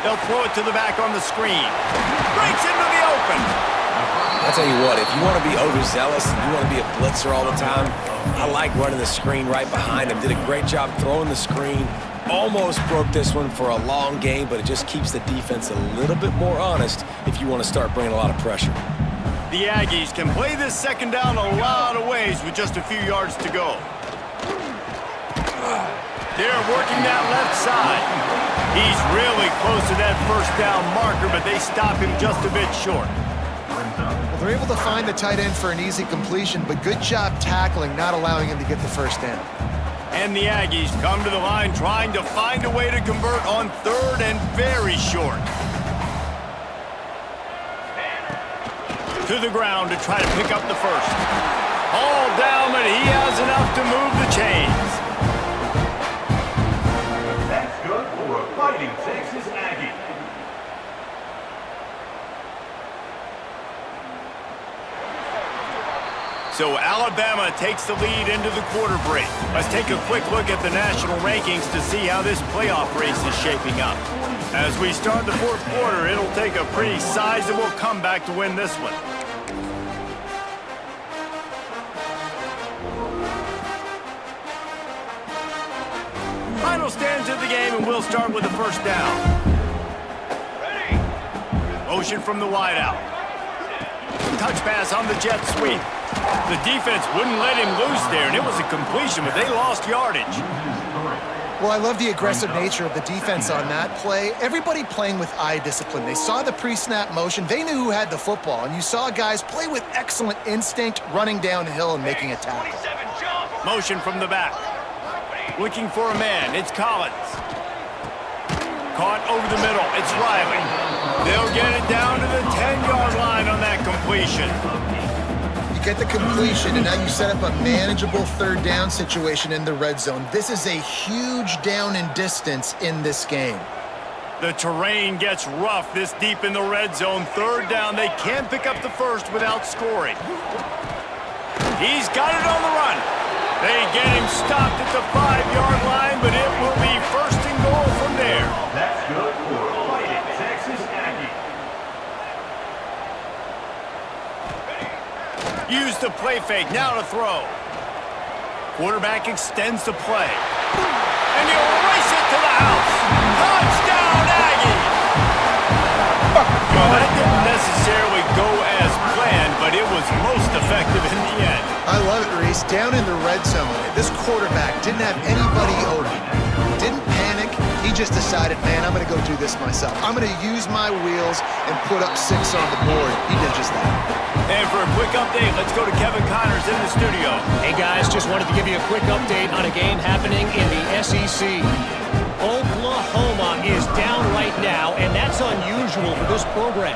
They'll throw it to the back on the screen. Breaks into the open. I'll tell you what, if you want to be overzealous and you want to be a blitzer all the time, I like running the screen right behind him. Did a great job throwing the screen. Almost broke this one for a long game, but it just keeps the defense a little bit more honest if you want to start bringing a lot of pressure. The Aggies can play this 2nd down a lot of ways with just a few yards to go. They're working that left side. He's really close to that first down marker, but they stop him just a bit short. Well, they're able to find the tight end for an easy completion, but good job tackling, not allowing him to get the first down. And the Aggies come to the line trying to find a way to convert on 3rd and very short. To the ground to try to pick up the first. All down, but he has enough to move the chains. That's good for a Fighting Texas Aggie. So Alabama takes the lead into the quarter break. Let's take a quick look at the national rankings to see how this playoff race is shaping up. As we start the 4th quarter, it'll take a pretty sizable comeback to win this one. Final stands of the game, and we'll start with the first down. Ready? Motion from the wideout. Touch pass on the jet sweep. The defense wouldn't let him loose there, and it was a completion, but they lost yardage. Well, I love the aggressive nature of the defense on that play. Everybody playing with eye discipline. They saw the pre-snap motion. They knew who had the football, and you saw guys play with excellent instinct, running downhill and making a tackle. 27 jump. Motion from the back. Looking for a man. It's Collins. Caught over the middle. It's Riley. They'll get it down to the 10-yard line on that completion. Get the completion, and now you set up a manageable 3rd down situation in the red zone. This is a huge down in distance in this game. The terrain gets rough this deep in the red zone. 3rd down, they can't pick up the first without scoring. He's got it on the run. They get him stopped at the 5-yard line, but it will be 1st and goal from there. That's good for a Fighting Texas Aggie. Use the play fake, now to throw. Quarterback extends the play. And he'll race it to the house. Touchdown, Aggie! Well, that didn't necessarily go as planned, but it was most effective in the end. I love it, Reese. Down in the red zone, this quarterback didn't have anybody open. Didn't panic. He just decided, man, I'm going to go do this myself. I'm going to use my wheels and put up 6 on the board. He did just that. And for a quick update, let's go to Kevin Connors in the studio. Hey guys, just wanted to give you a quick update on a game happening in the SEC. Oklahoma is down right now, and that's unusual for this program.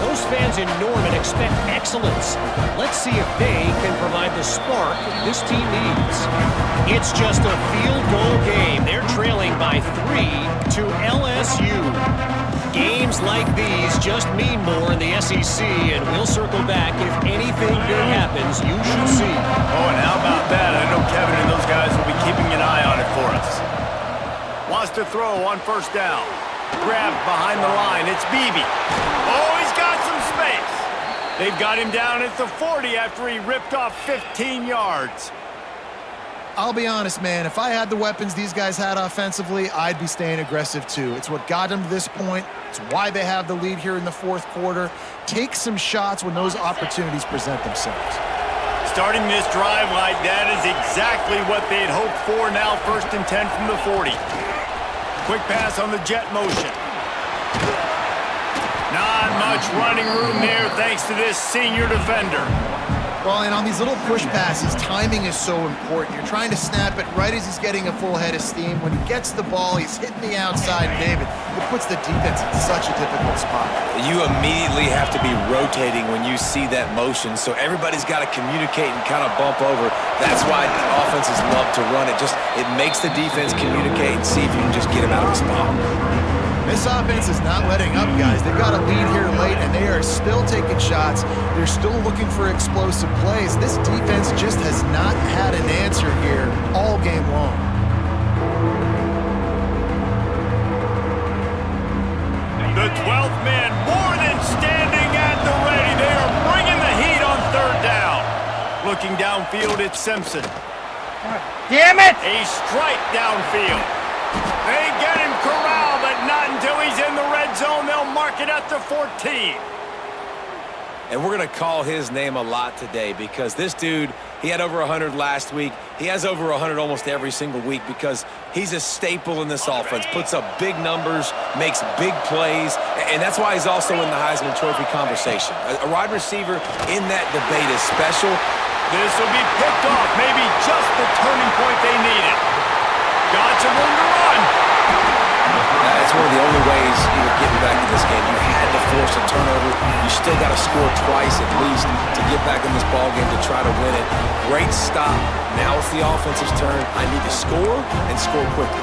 Those fans in Norman expect excellence. Let's see if they can provide the spark this team needs. It's just a field goal game. They're trailing by 3 to LSU. Games like these just mean more in the SEC, and we'll circle back if anything good happens. You should see. Oh, and how about that? I know Kevin and those guys will be keeping an eye on it for us. Wants to throw on 1st down. Grabbed behind the line. It's Beebe. Oh, he's got some space. They've got him down at the 40 after he ripped off 15 yards. I'll be honest, man. If I had the weapons these guys had offensively, I'd be staying aggressive too. It's what got them to this point. It's why they have the lead here in the fourth quarter. Take some shots when those opportunities present themselves. Starting this drive like that is exactly what they had hoped for. Now 1st and 10 from the 40. Quick pass on the jet motion. Not much running room there thanks to this senior defender. Well, and on these little push passes, timing is so important. You're trying to snap it right as he's getting a full head of steam. When he gets the ball, he's hitting the outside, David. It puts the defense in such a difficult spot. You immediately have to be rotating when you see that motion, so everybody's got to communicate and kind of bump over. That's why offenses love to run it. It makes the defense communicate and see if you can just get him out of the spot. This offense is not letting up, guys. They've got a lead here late, and they are still taking shots. They're still looking for explosive plays. This defense just has not had an answer here all game long. The 12th man more than standing at the ready. They are bringing the heat on 3rd down. Looking downfield, it's Simpson. Damn it! A strike downfield. They get him corralled, but not until he's in the red zone. They'll mark it at the 14. And we're going to call his name a lot today because this dude, he had over 100 last week. He has over 100 almost every single week because he's a staple in this offense. Puts up big numbers, makes big plays, and that's why he's also in the Heisman Trophy conversation. A wide receiver in that debate is special. This will be picked off, maybe just the turning point they needed. Got some room to run. That's one of the only ways you were getting back in this game. You had to force a turnover. You still got to score twice at least to get back in this ball game to try to win it. Great stop. Now it's the offensive's turn. I need to score and score quickly.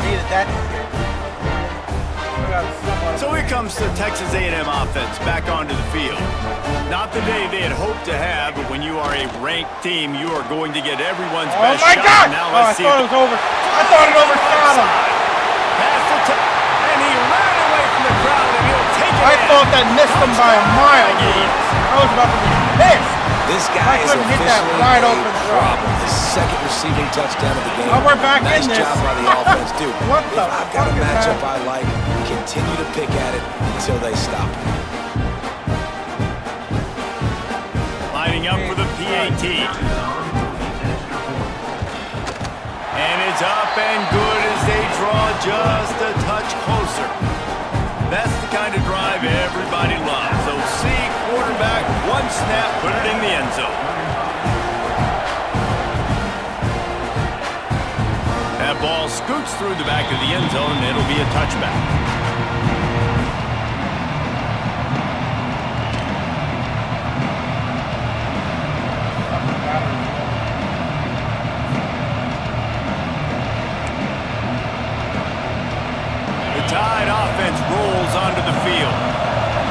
Needed that. So here comes the Texas A&M offense back onto the field. Not the day they had hoped to have, but when you are a ranked team, you are going to get everyone's best shot. Oh my God! Now I let's see thought it was over. I thought it overshot him. Pass and he ran away from the crowd, and he'll take it. I thought that missed him by a mile. I was about to be pissed. This guy is couldn't hit that officially wide a open throw. problem. His 2nd receiving touchdown of the game. Oh, we're back nice in this. job by the offense, dude. What the if I've got a fuck is matchup that? I like, continue to pick at it until they stop it. Lining up for the PAT. And it's up and good as they draw just a touch closer. That's the kind of drive everybody loves. So see quarterback, one snap, put it in the end zone. That ball scoots through the back of the end zone, and it'll be a touchback. Tide offense rolls onto the field.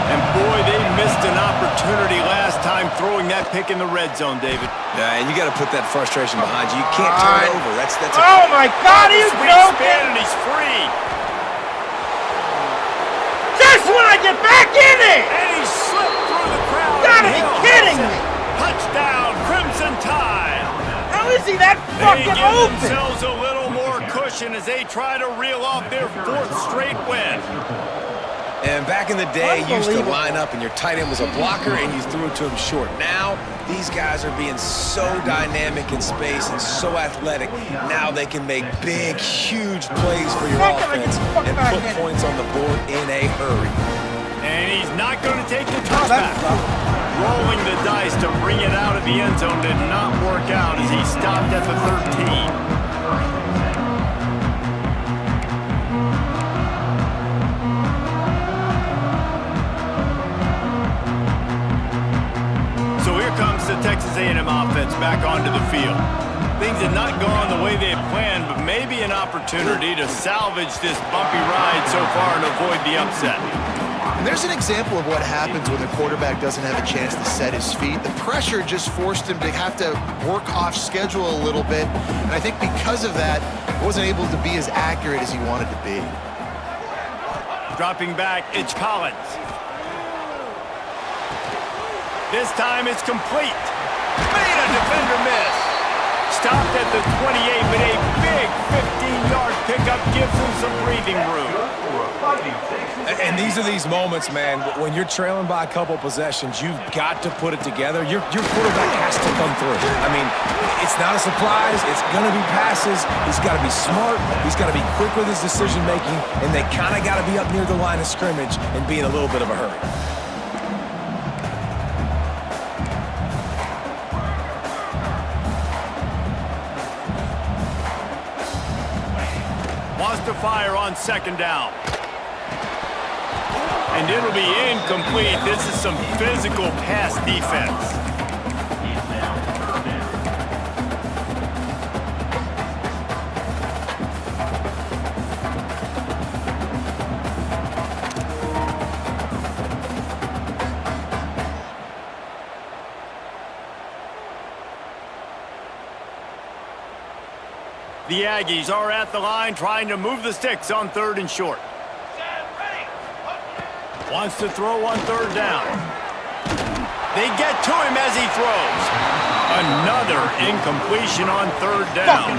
And boy, they missed an opportunity last time throwing that pick in the red zone, David. Yeah, and you got to put that frustration behind you. You can't turn it over. That's Oh my God, are you Sweet joking? spin, and he's free. Just when I get back in it! And he slipped through the crowd. Gotta and be Hill kidding has it. me. Touchdown, Crimson Tide. How is he that They fucking give open? themselves a little more cushion as they try to reel off their 4th straight win. And back in the day, you used to Unbelievable. line up and your tight end was a blocker and you threw it to him short. Now, these guys are being so dynamic in space and so athletic. Now they can make big, huge plays for your How can I get offense the fuck and back put in? points on the board in a hurry. And he's not going to take the Oh, touchback. that's Rolling the dice to bring it out of the end zone did not work out as he stopped at the 13. So here comes the Texas A&M offense back onto the field. Things had not gone the way they had planned, but maybe an opportunity to salvage this bumpy ride so far and avoid the upset. And there's an example of what happens when the quarterback doesn't have a chance to set his feet. The pressure just forced him to have to work off schedule a little bit. And I think because of that, he wasn't able to be as accurate as he wanted to be. Dropping back, it's Collins. This time it's complete. Made a defender missed. Stopped at the 28, but a big 15-yard pickup gives him some breathing room. And these are these moments, man, when you're trailing by a couple possessions, you've got to put it together. Your quarterback has to come through. I mean, it's not a surprise. It's going to be passes. He's got to be smart. He's got to be quick with his decision-making, and they kind of got to be up near the line of scrimmage and be in a little bit of a hurry. Wants to fire on second down. And it'll be incomplete. This is some physical pass defense. The Aggies are at the line trying to move the sticks on 3rd and short. Wants to throw on 3rd down. They get to him as he throws. Another incompletion on 3rd down.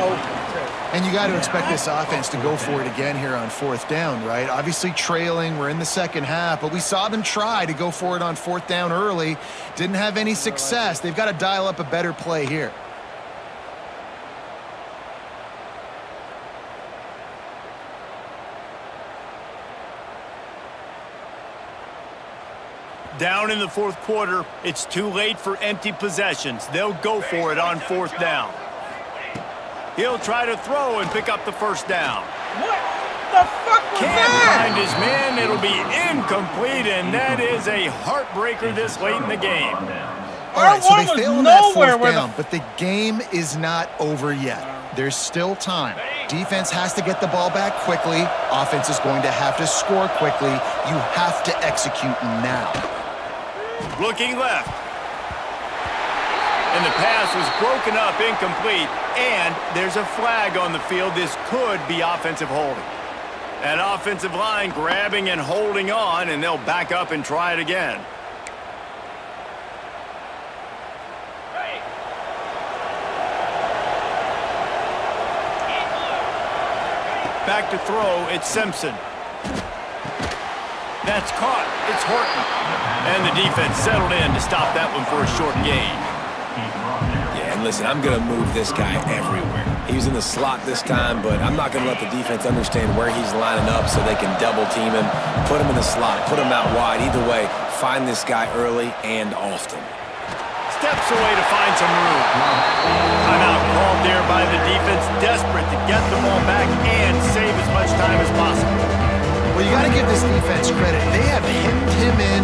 And you got to expect this offense to go for it again here on 4th down, right? Obviously trailing, we're in the second half, but we saw them try to go for it on 4th down early. Didn't have any success. They've got to dial up a better play here. Down in the 4th quarter, it's too late for empty possessions. They'll go for it on 4th down. He'll try to throw and pick up the 1st down. What the fuck was Can't that? find his man. It'll be incomplete, and that is a heartbreaker this late in the game. All right, so Our they one was fail on that nowhere 4th where down, but the game is not over yet. There's still time. Defense has to get the ball back quickly. Offense is going to have to score quickly. You have to execute now. Looking left. And the pass was broken up, incomplete, and there's a flag on the field. This could be offensive holding. That offensive line grabbing and holding on, and they'll back up and try it again. Back to throw, it's Simpson. That's caught. It's Horton. And the defense settled in to stop that one for a short gain. Yeah, and listen, I'm going to move this guy everywhere. He was in the slot this time, but I'm not going to let the defense understand where he's lining up so they can double team him, put him in the slot, put him out wide. Either way, find this guy early and often. Steps away to find some room. Timeout called there by the defense, desperate to get the ball back and save as much time as possible. Well, you got to give this defense credit. They have hemmed him in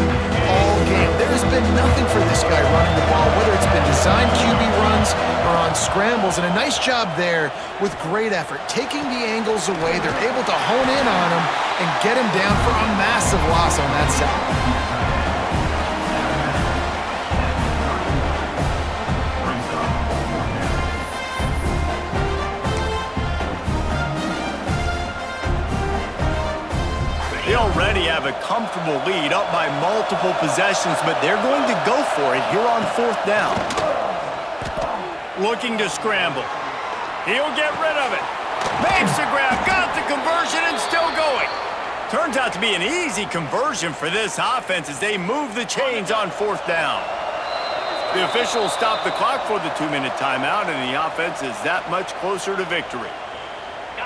all game. There has been nothing for this guy running the ball, whether it's been designed QB runs or on scrambles, and a nice job there with great effort. Taking the angles away, they're able to hone in on him and get him down for a massive loss on that side. They already have a comfortable lead, up by multiple possessions, but they're going to go for it here on 4th down. Looking to scramble. He'll get rid of it. Makes the grab, got the conversion, and still going. Turns out to be an easy conversion for this offense as they move the chains on 4th down. The officials stop the clock for the 2-minute timeout, and the offense is that much closer to victory.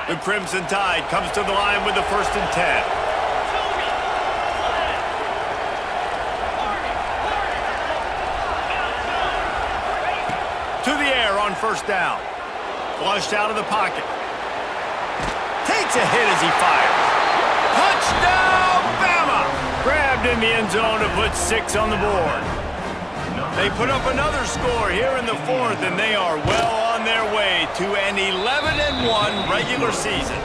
The Crimson Tide comes to the line with the 1st and 10. To the air on 1st down. Flushed out of the pocket. Takes a hit as he fires. Touchdown, Bama! Grabbed in the end zone to put 6 on the board. They put up another score here in the 4th, and they are well on their way to an 11-1 regular season.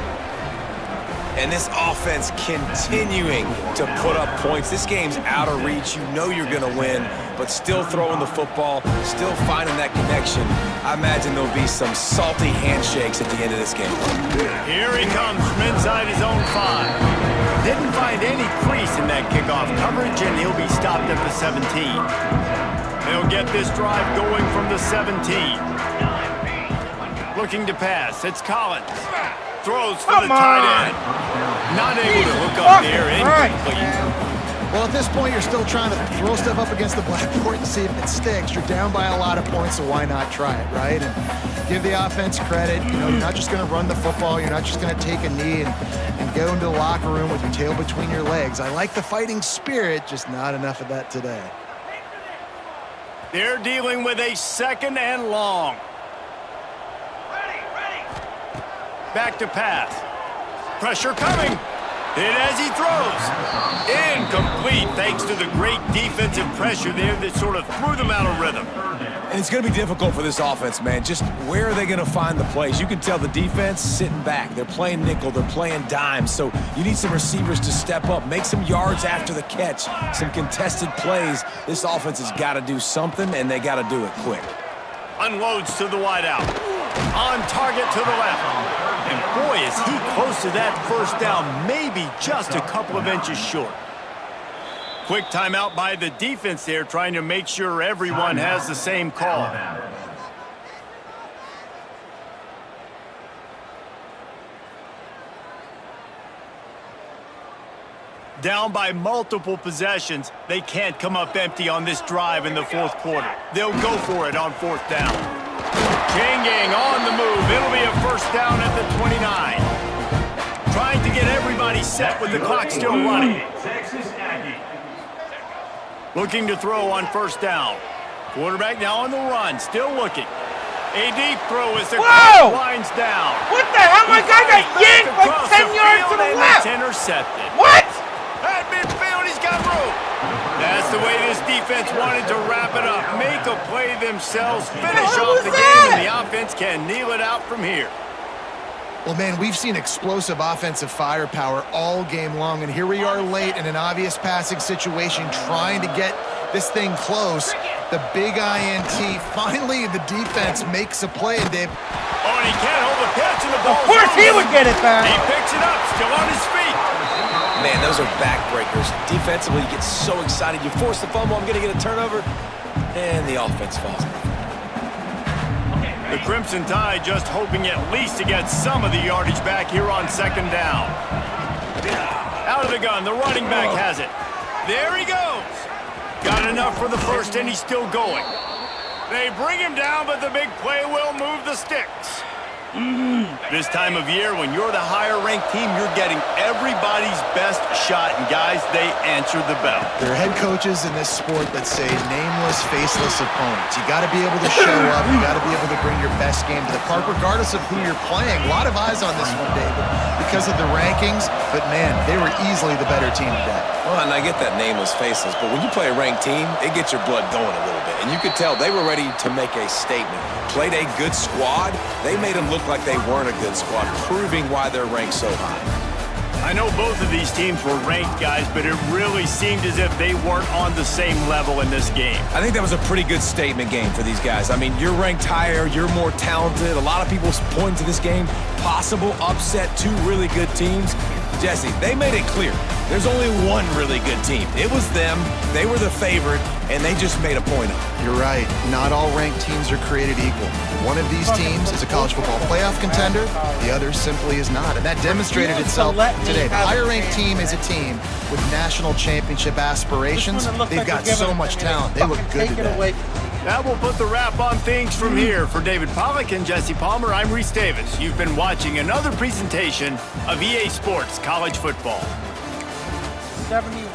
And this offense continuing to put up points. This game's out of reach. You know you're going to win, but still throwing the football, still finding that connection. I imagine there'll be some salty handshakes at the end of this game. Here he comes from inside his own 5. Didn't find any crease in that kickoff coverage, and he'll be stopped at the 17. They'll get this drive going from the 17. Looking to pass. It's Collins. Throws for the tight end. Not able to hook up there. Incomplete. Well, at this point, you're still trying to throw stuff up against the blackboard and see if it sticks. You're down by a lot of points, so why not try it, right? And give the offense credit. You know, you're not just going to run the football. You're not just going to take a knee and go into the locker room with your tail between your legs. I like the fighting spirit, just not enough of that today. They're dealing with a 2nd and long. Back to pass. Pressure coming. Hit as he throws. Incomplete thanks to the great defensive pressure there that sort of threw them out of rhythm. And it's going to be difficult for this offense, man. Just where are they going to find the plays? You can tell the defense sitting back. They're playing nickel. They're playing dime. So you need some receivers to step up, make some yards after the catch, some contested plays. This offense has got to do something, and they got to do it quick. Unloads to the wideout. On target to the left. And boy, is he close to that first down, maybe just a couple of inches short. Quick timeout by the defense there, trying to make sure everyone has the same call. Down by multiple possessions, they can't come up empty on this drive in the 4th quarter. They'll go for it on 4th down. Chain gang on the move. It'll be a first down at the 29. Trying to get everybody set with the clock still running. Looking to throw on first down. Quarterback now on the run, still looking. A deep throw as the clock winds down. What the hell? My guy got yanked like 10 yards to the left. It's intercepted. What? At midfield, he's got room. That's the way this defense wanted to wrap it up. Make a play themselves, finish off the game, and the offense can kneel it out from here. Well, man, we've seen explosive offensive firepower all game long, and here we are late in an obvious passing situation trying to get this thing close. The big INT, finally the defense makes a play, and Dave. Oh, and he can't hold the pitch, and the ball. Of course he would get it back. He picks it up, still on his feet. Man, those are backbreakers. Defensively, you get so excited. You force the fumble, I'm going to get a turnover, and the offense falls. The Crimson Tide just hoping at least to get some of the yardage back here on 2nd down. Out of the gun, the running back has it. There he goes. Got enough for the first, and he's still going. They bring him down, but the big play will move the sticks. This time of year, when you're the higher-ranked team, you're getting everybody's best shot, and guys, they answer the bell. There are head coaches in this sport that say nameless, faceless opponents. You got to be able to show up. You got to be able to bring your best game to the park, regardless of who you're playing. A lot of eyes on this one, David, because of the rankings. But, man, they were easily the better team today. Well, and I get that nameless, faceless, but when you play a ranked team, it gets your blood going a little bit. And you could tell they were ready to make a statement. Played a good squad. They made them look like they weren't a good squad, proving why they're ranked so high. I know both of these teams were ranked, guys, but it really seemed as if they weren't on the same level in this game. I think that was a pretty good statement game for these guys. I mean, you're ranked higher, you're more talented. A lot of people point to this game, possible upset, 2 really good teams. Jesse, they made it clear. There's only one really good team. It was them. They were the favorite, and they just made a point of it. You're right. Not all ranked teams are created equal. One of these teams is a college football playoff contender. The other simply is not. And that demonstrated itself today. The higher-ranked team is a team with national championship aspirations. They've got so much talent. They look good today. That will put the wrap on things from here. For David Pollack and Jesse Palmer, I'm Reese Davis. You've been watching another presentation of EA Sports College Football. 71.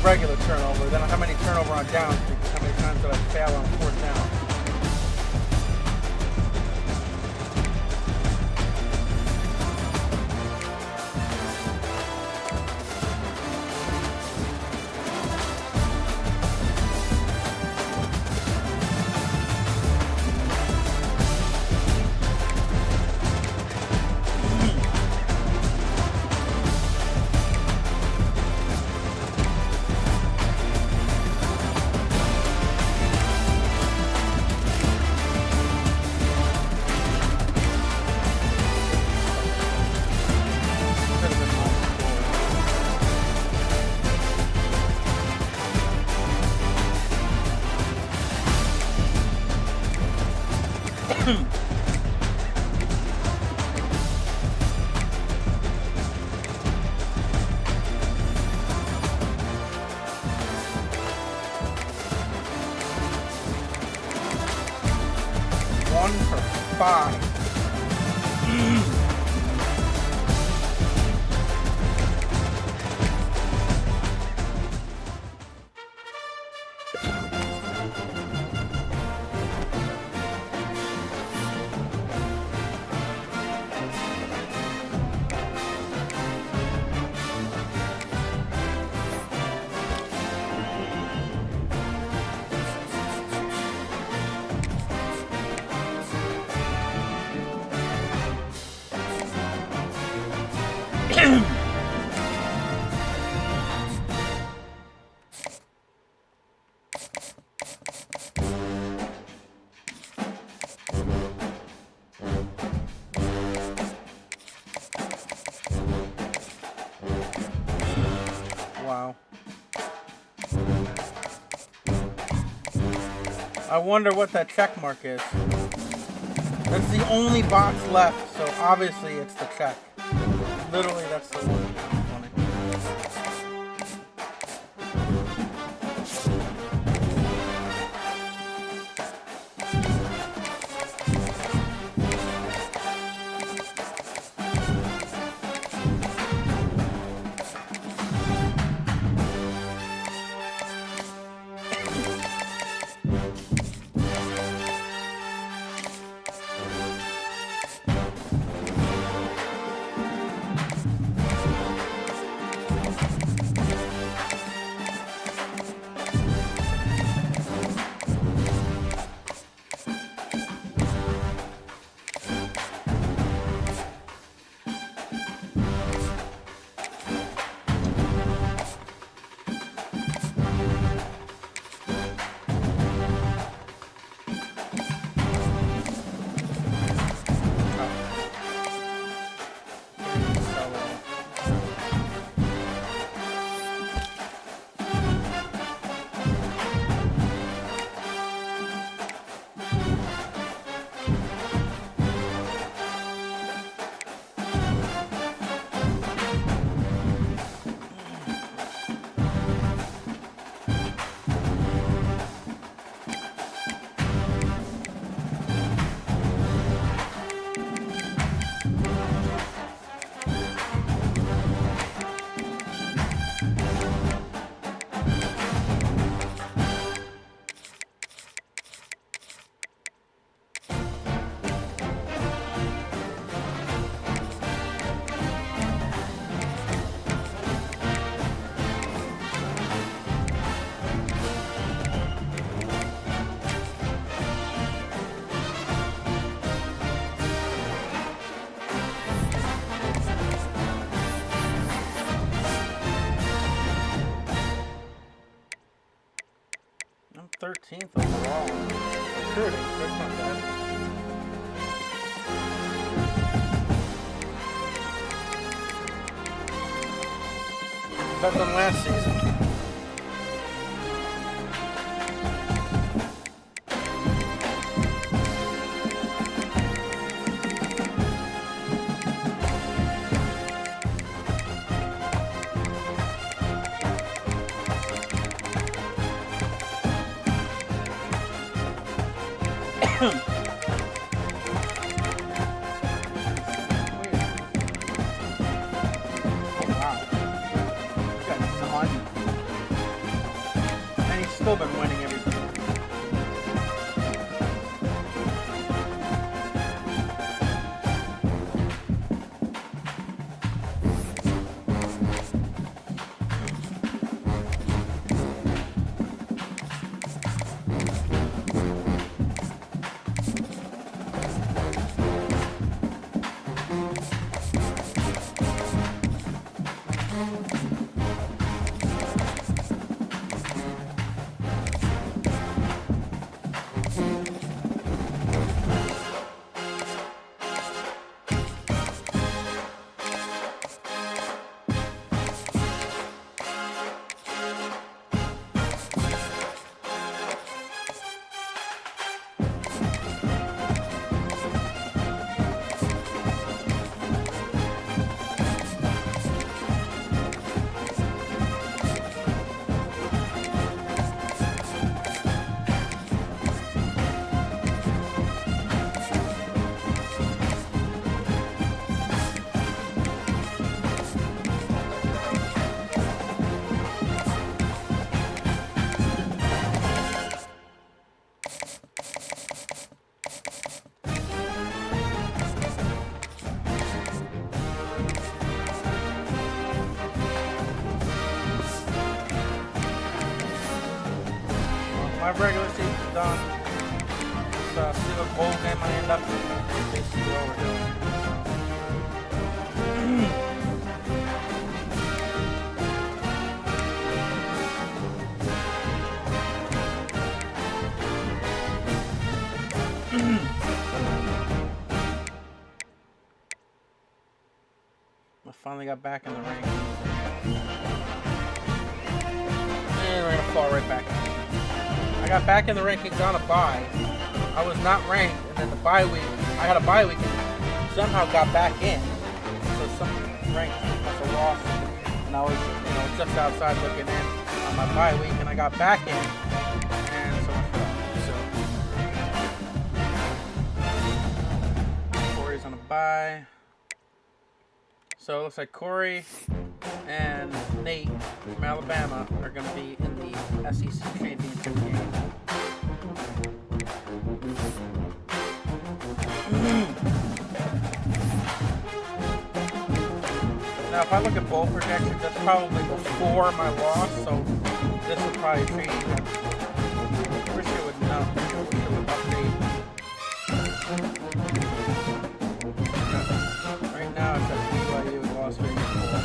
regular turnover. Then how many turnover on downs? Because how many times did I fail on 4th down? Wow. I wonder what that check mark is. That's the only box left, so obviously it's the check. Literally, that's the one. I'm 13th overall. Recruiting, that's not bad. Better than last season. I'm winning everything. My regular season's done. So see what bowl game I end up in. Basically what we're doing. I finally got back in the ring. And we're gonna fall right back. I got back in the rankings on a bye. I was not ranked, and then the bye week, I had a bye week and somehow got back in. So some ranked was a loss, and I was, just outside looking in on my bye week, and I got back in, and so much for that. So Corey's on a bye. So it looks like Corey and Nate from Alabama are going to be in the SEC championship game. Now, if I look at bowl projections, that's probably before my loss, so this will probably change. I wish it would know. I wish it would update. Right now, it's at BYU Las Vegas Bowl.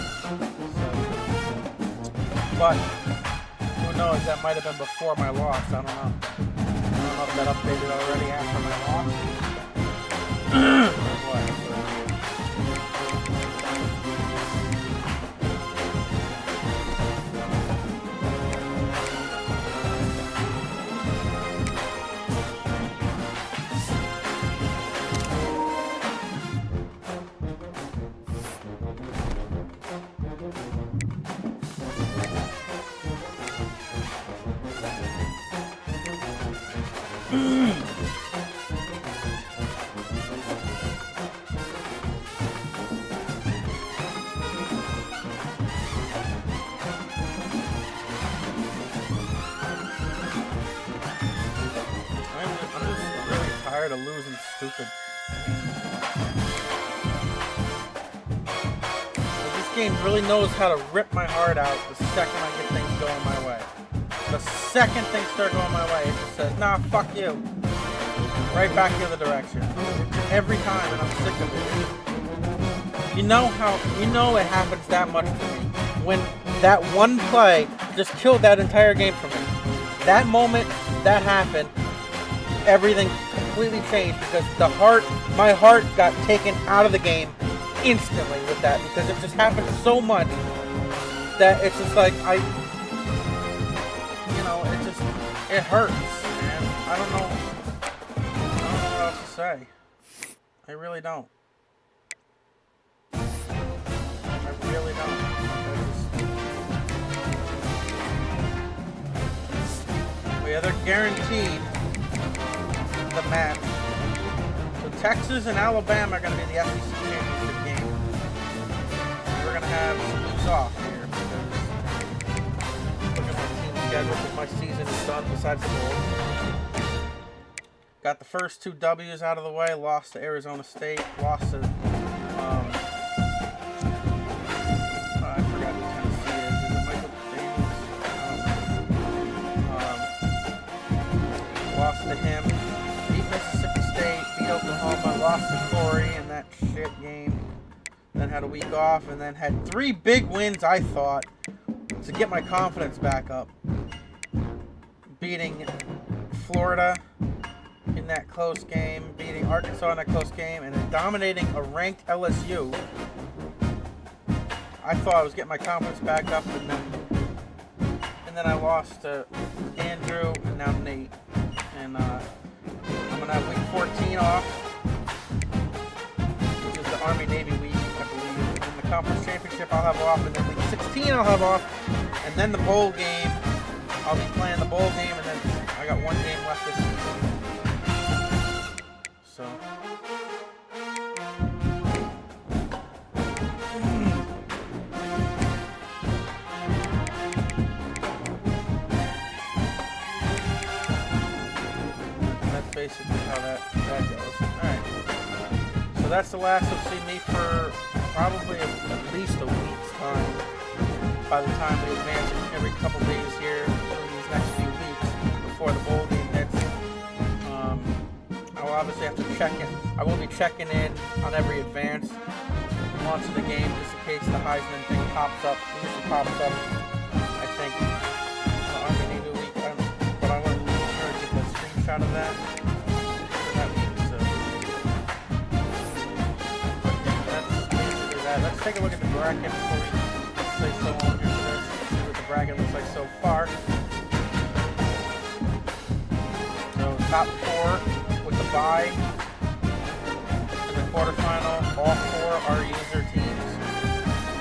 But who knows? That might have been before my loss. I don't know. I don't know if that updated already after my loss. Or what? Of losing stupid games. But this game really knows how to rip my heart out the second I get things going my way. The second things start going my way, it just says, nah, fuck you. Right back the other direction. Every time, and I'm sick of it. You know it happens that much to me. When that one play just killed that entire game for me. That moment that happened, everything completely changed because my heart got taken out of the game instantly with that because it just happened so much that it's just like it hurts, man. I don't know what else to say. I really don't. I really don't. Yeah, they're guaranteed the match. So Texas and Alabama are going to be the SEC championship game. We're going to have some weeks off here because look at my team schedule because my season is done besides the bowl. Got the first 2 W's out of the way. Lost to Arizona State. Lost to, I forgot who Tennessee is. Is it Michael Daniels? Lost to him. Beat Mississippi State. Beat Oklahoma. Lost to Corey in that shit game. Then had a week off, and then had 3 big wins, I thought, to get my confidence back up. Beating Florida in that close game, beating Arkansas in that close game, and then dominating a ranked LSU. I thought I was getting my confidence back up, and then I lost to Andrew and now Nate. And I'm gonna have week 14 off, which is the Army-Navy week, I believe. And the conference championship I'll have off, and then week 16 I'll have off, and then the bowl game. I'll be playing the bowl game, and then I got 1 game left this season. So that's basically how that goes. Alright. So that's the last you'll see me for probably at least a week's time. By the time we advance every couple days here through these next few weeks before the bowl game hits. I will obviously have to check in. I will be checking in on every advance launch of the game just in case the Heisman thing pops up. It usually pops up, I think, on the Navy week. But I want to make sure to get the screenshot of that for that week. So that's basically that. Let's take a look at the bracket before we say so on here for this. See what the bracket looks like so far. So top 4 with the bye in the quarterfinal. All 4 are user teams.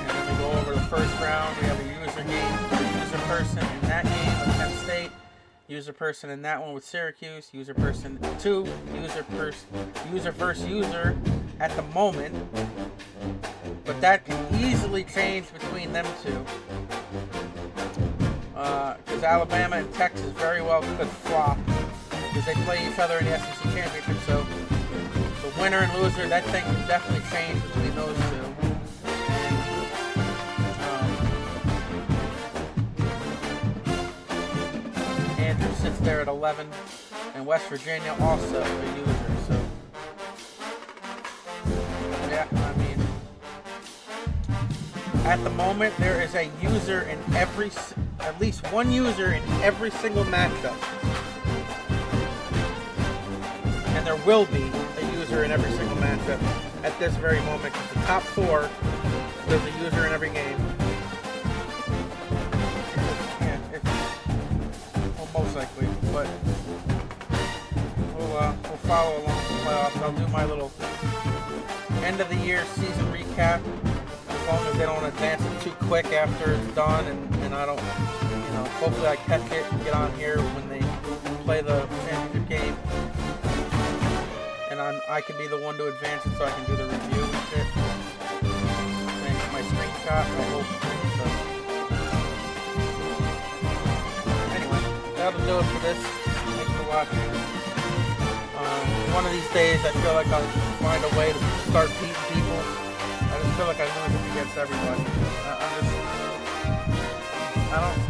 And then we go over the first round. We have a user game, a user person in that game with Penn State. User person in that one with Syracuse. User person 2. User versus user at the moment. But that can easily change between them 2. Because Alabama and Texas very well could flop. Because they play each other in the SEC Championship. So the winner and loser, that thing can definitely change between those 2. Andrew sits there at 11. And West Virginia also a user. So, yeah, I mean, at the moment, there is a user in at least 1 user in every single matchup. And there will be a user in every single matchup at this very moment. Because the top 4, there's a user in every game. Well, most likely, but we'll follow along the playoffs. I'll do my little end of the year season recap. As long as they don't advance it too quick after it's done, and I don't, hopefully I catch it and get on here when they play the championship game, and I could be the one to advance it so I can do the review and shit, and my screenshot, I hope. So. Anyway, that'll do it for this. Thanks for watching. One of these days, I feel like I'll find a way to start beating people. I just feel like I lose against everybody. I don't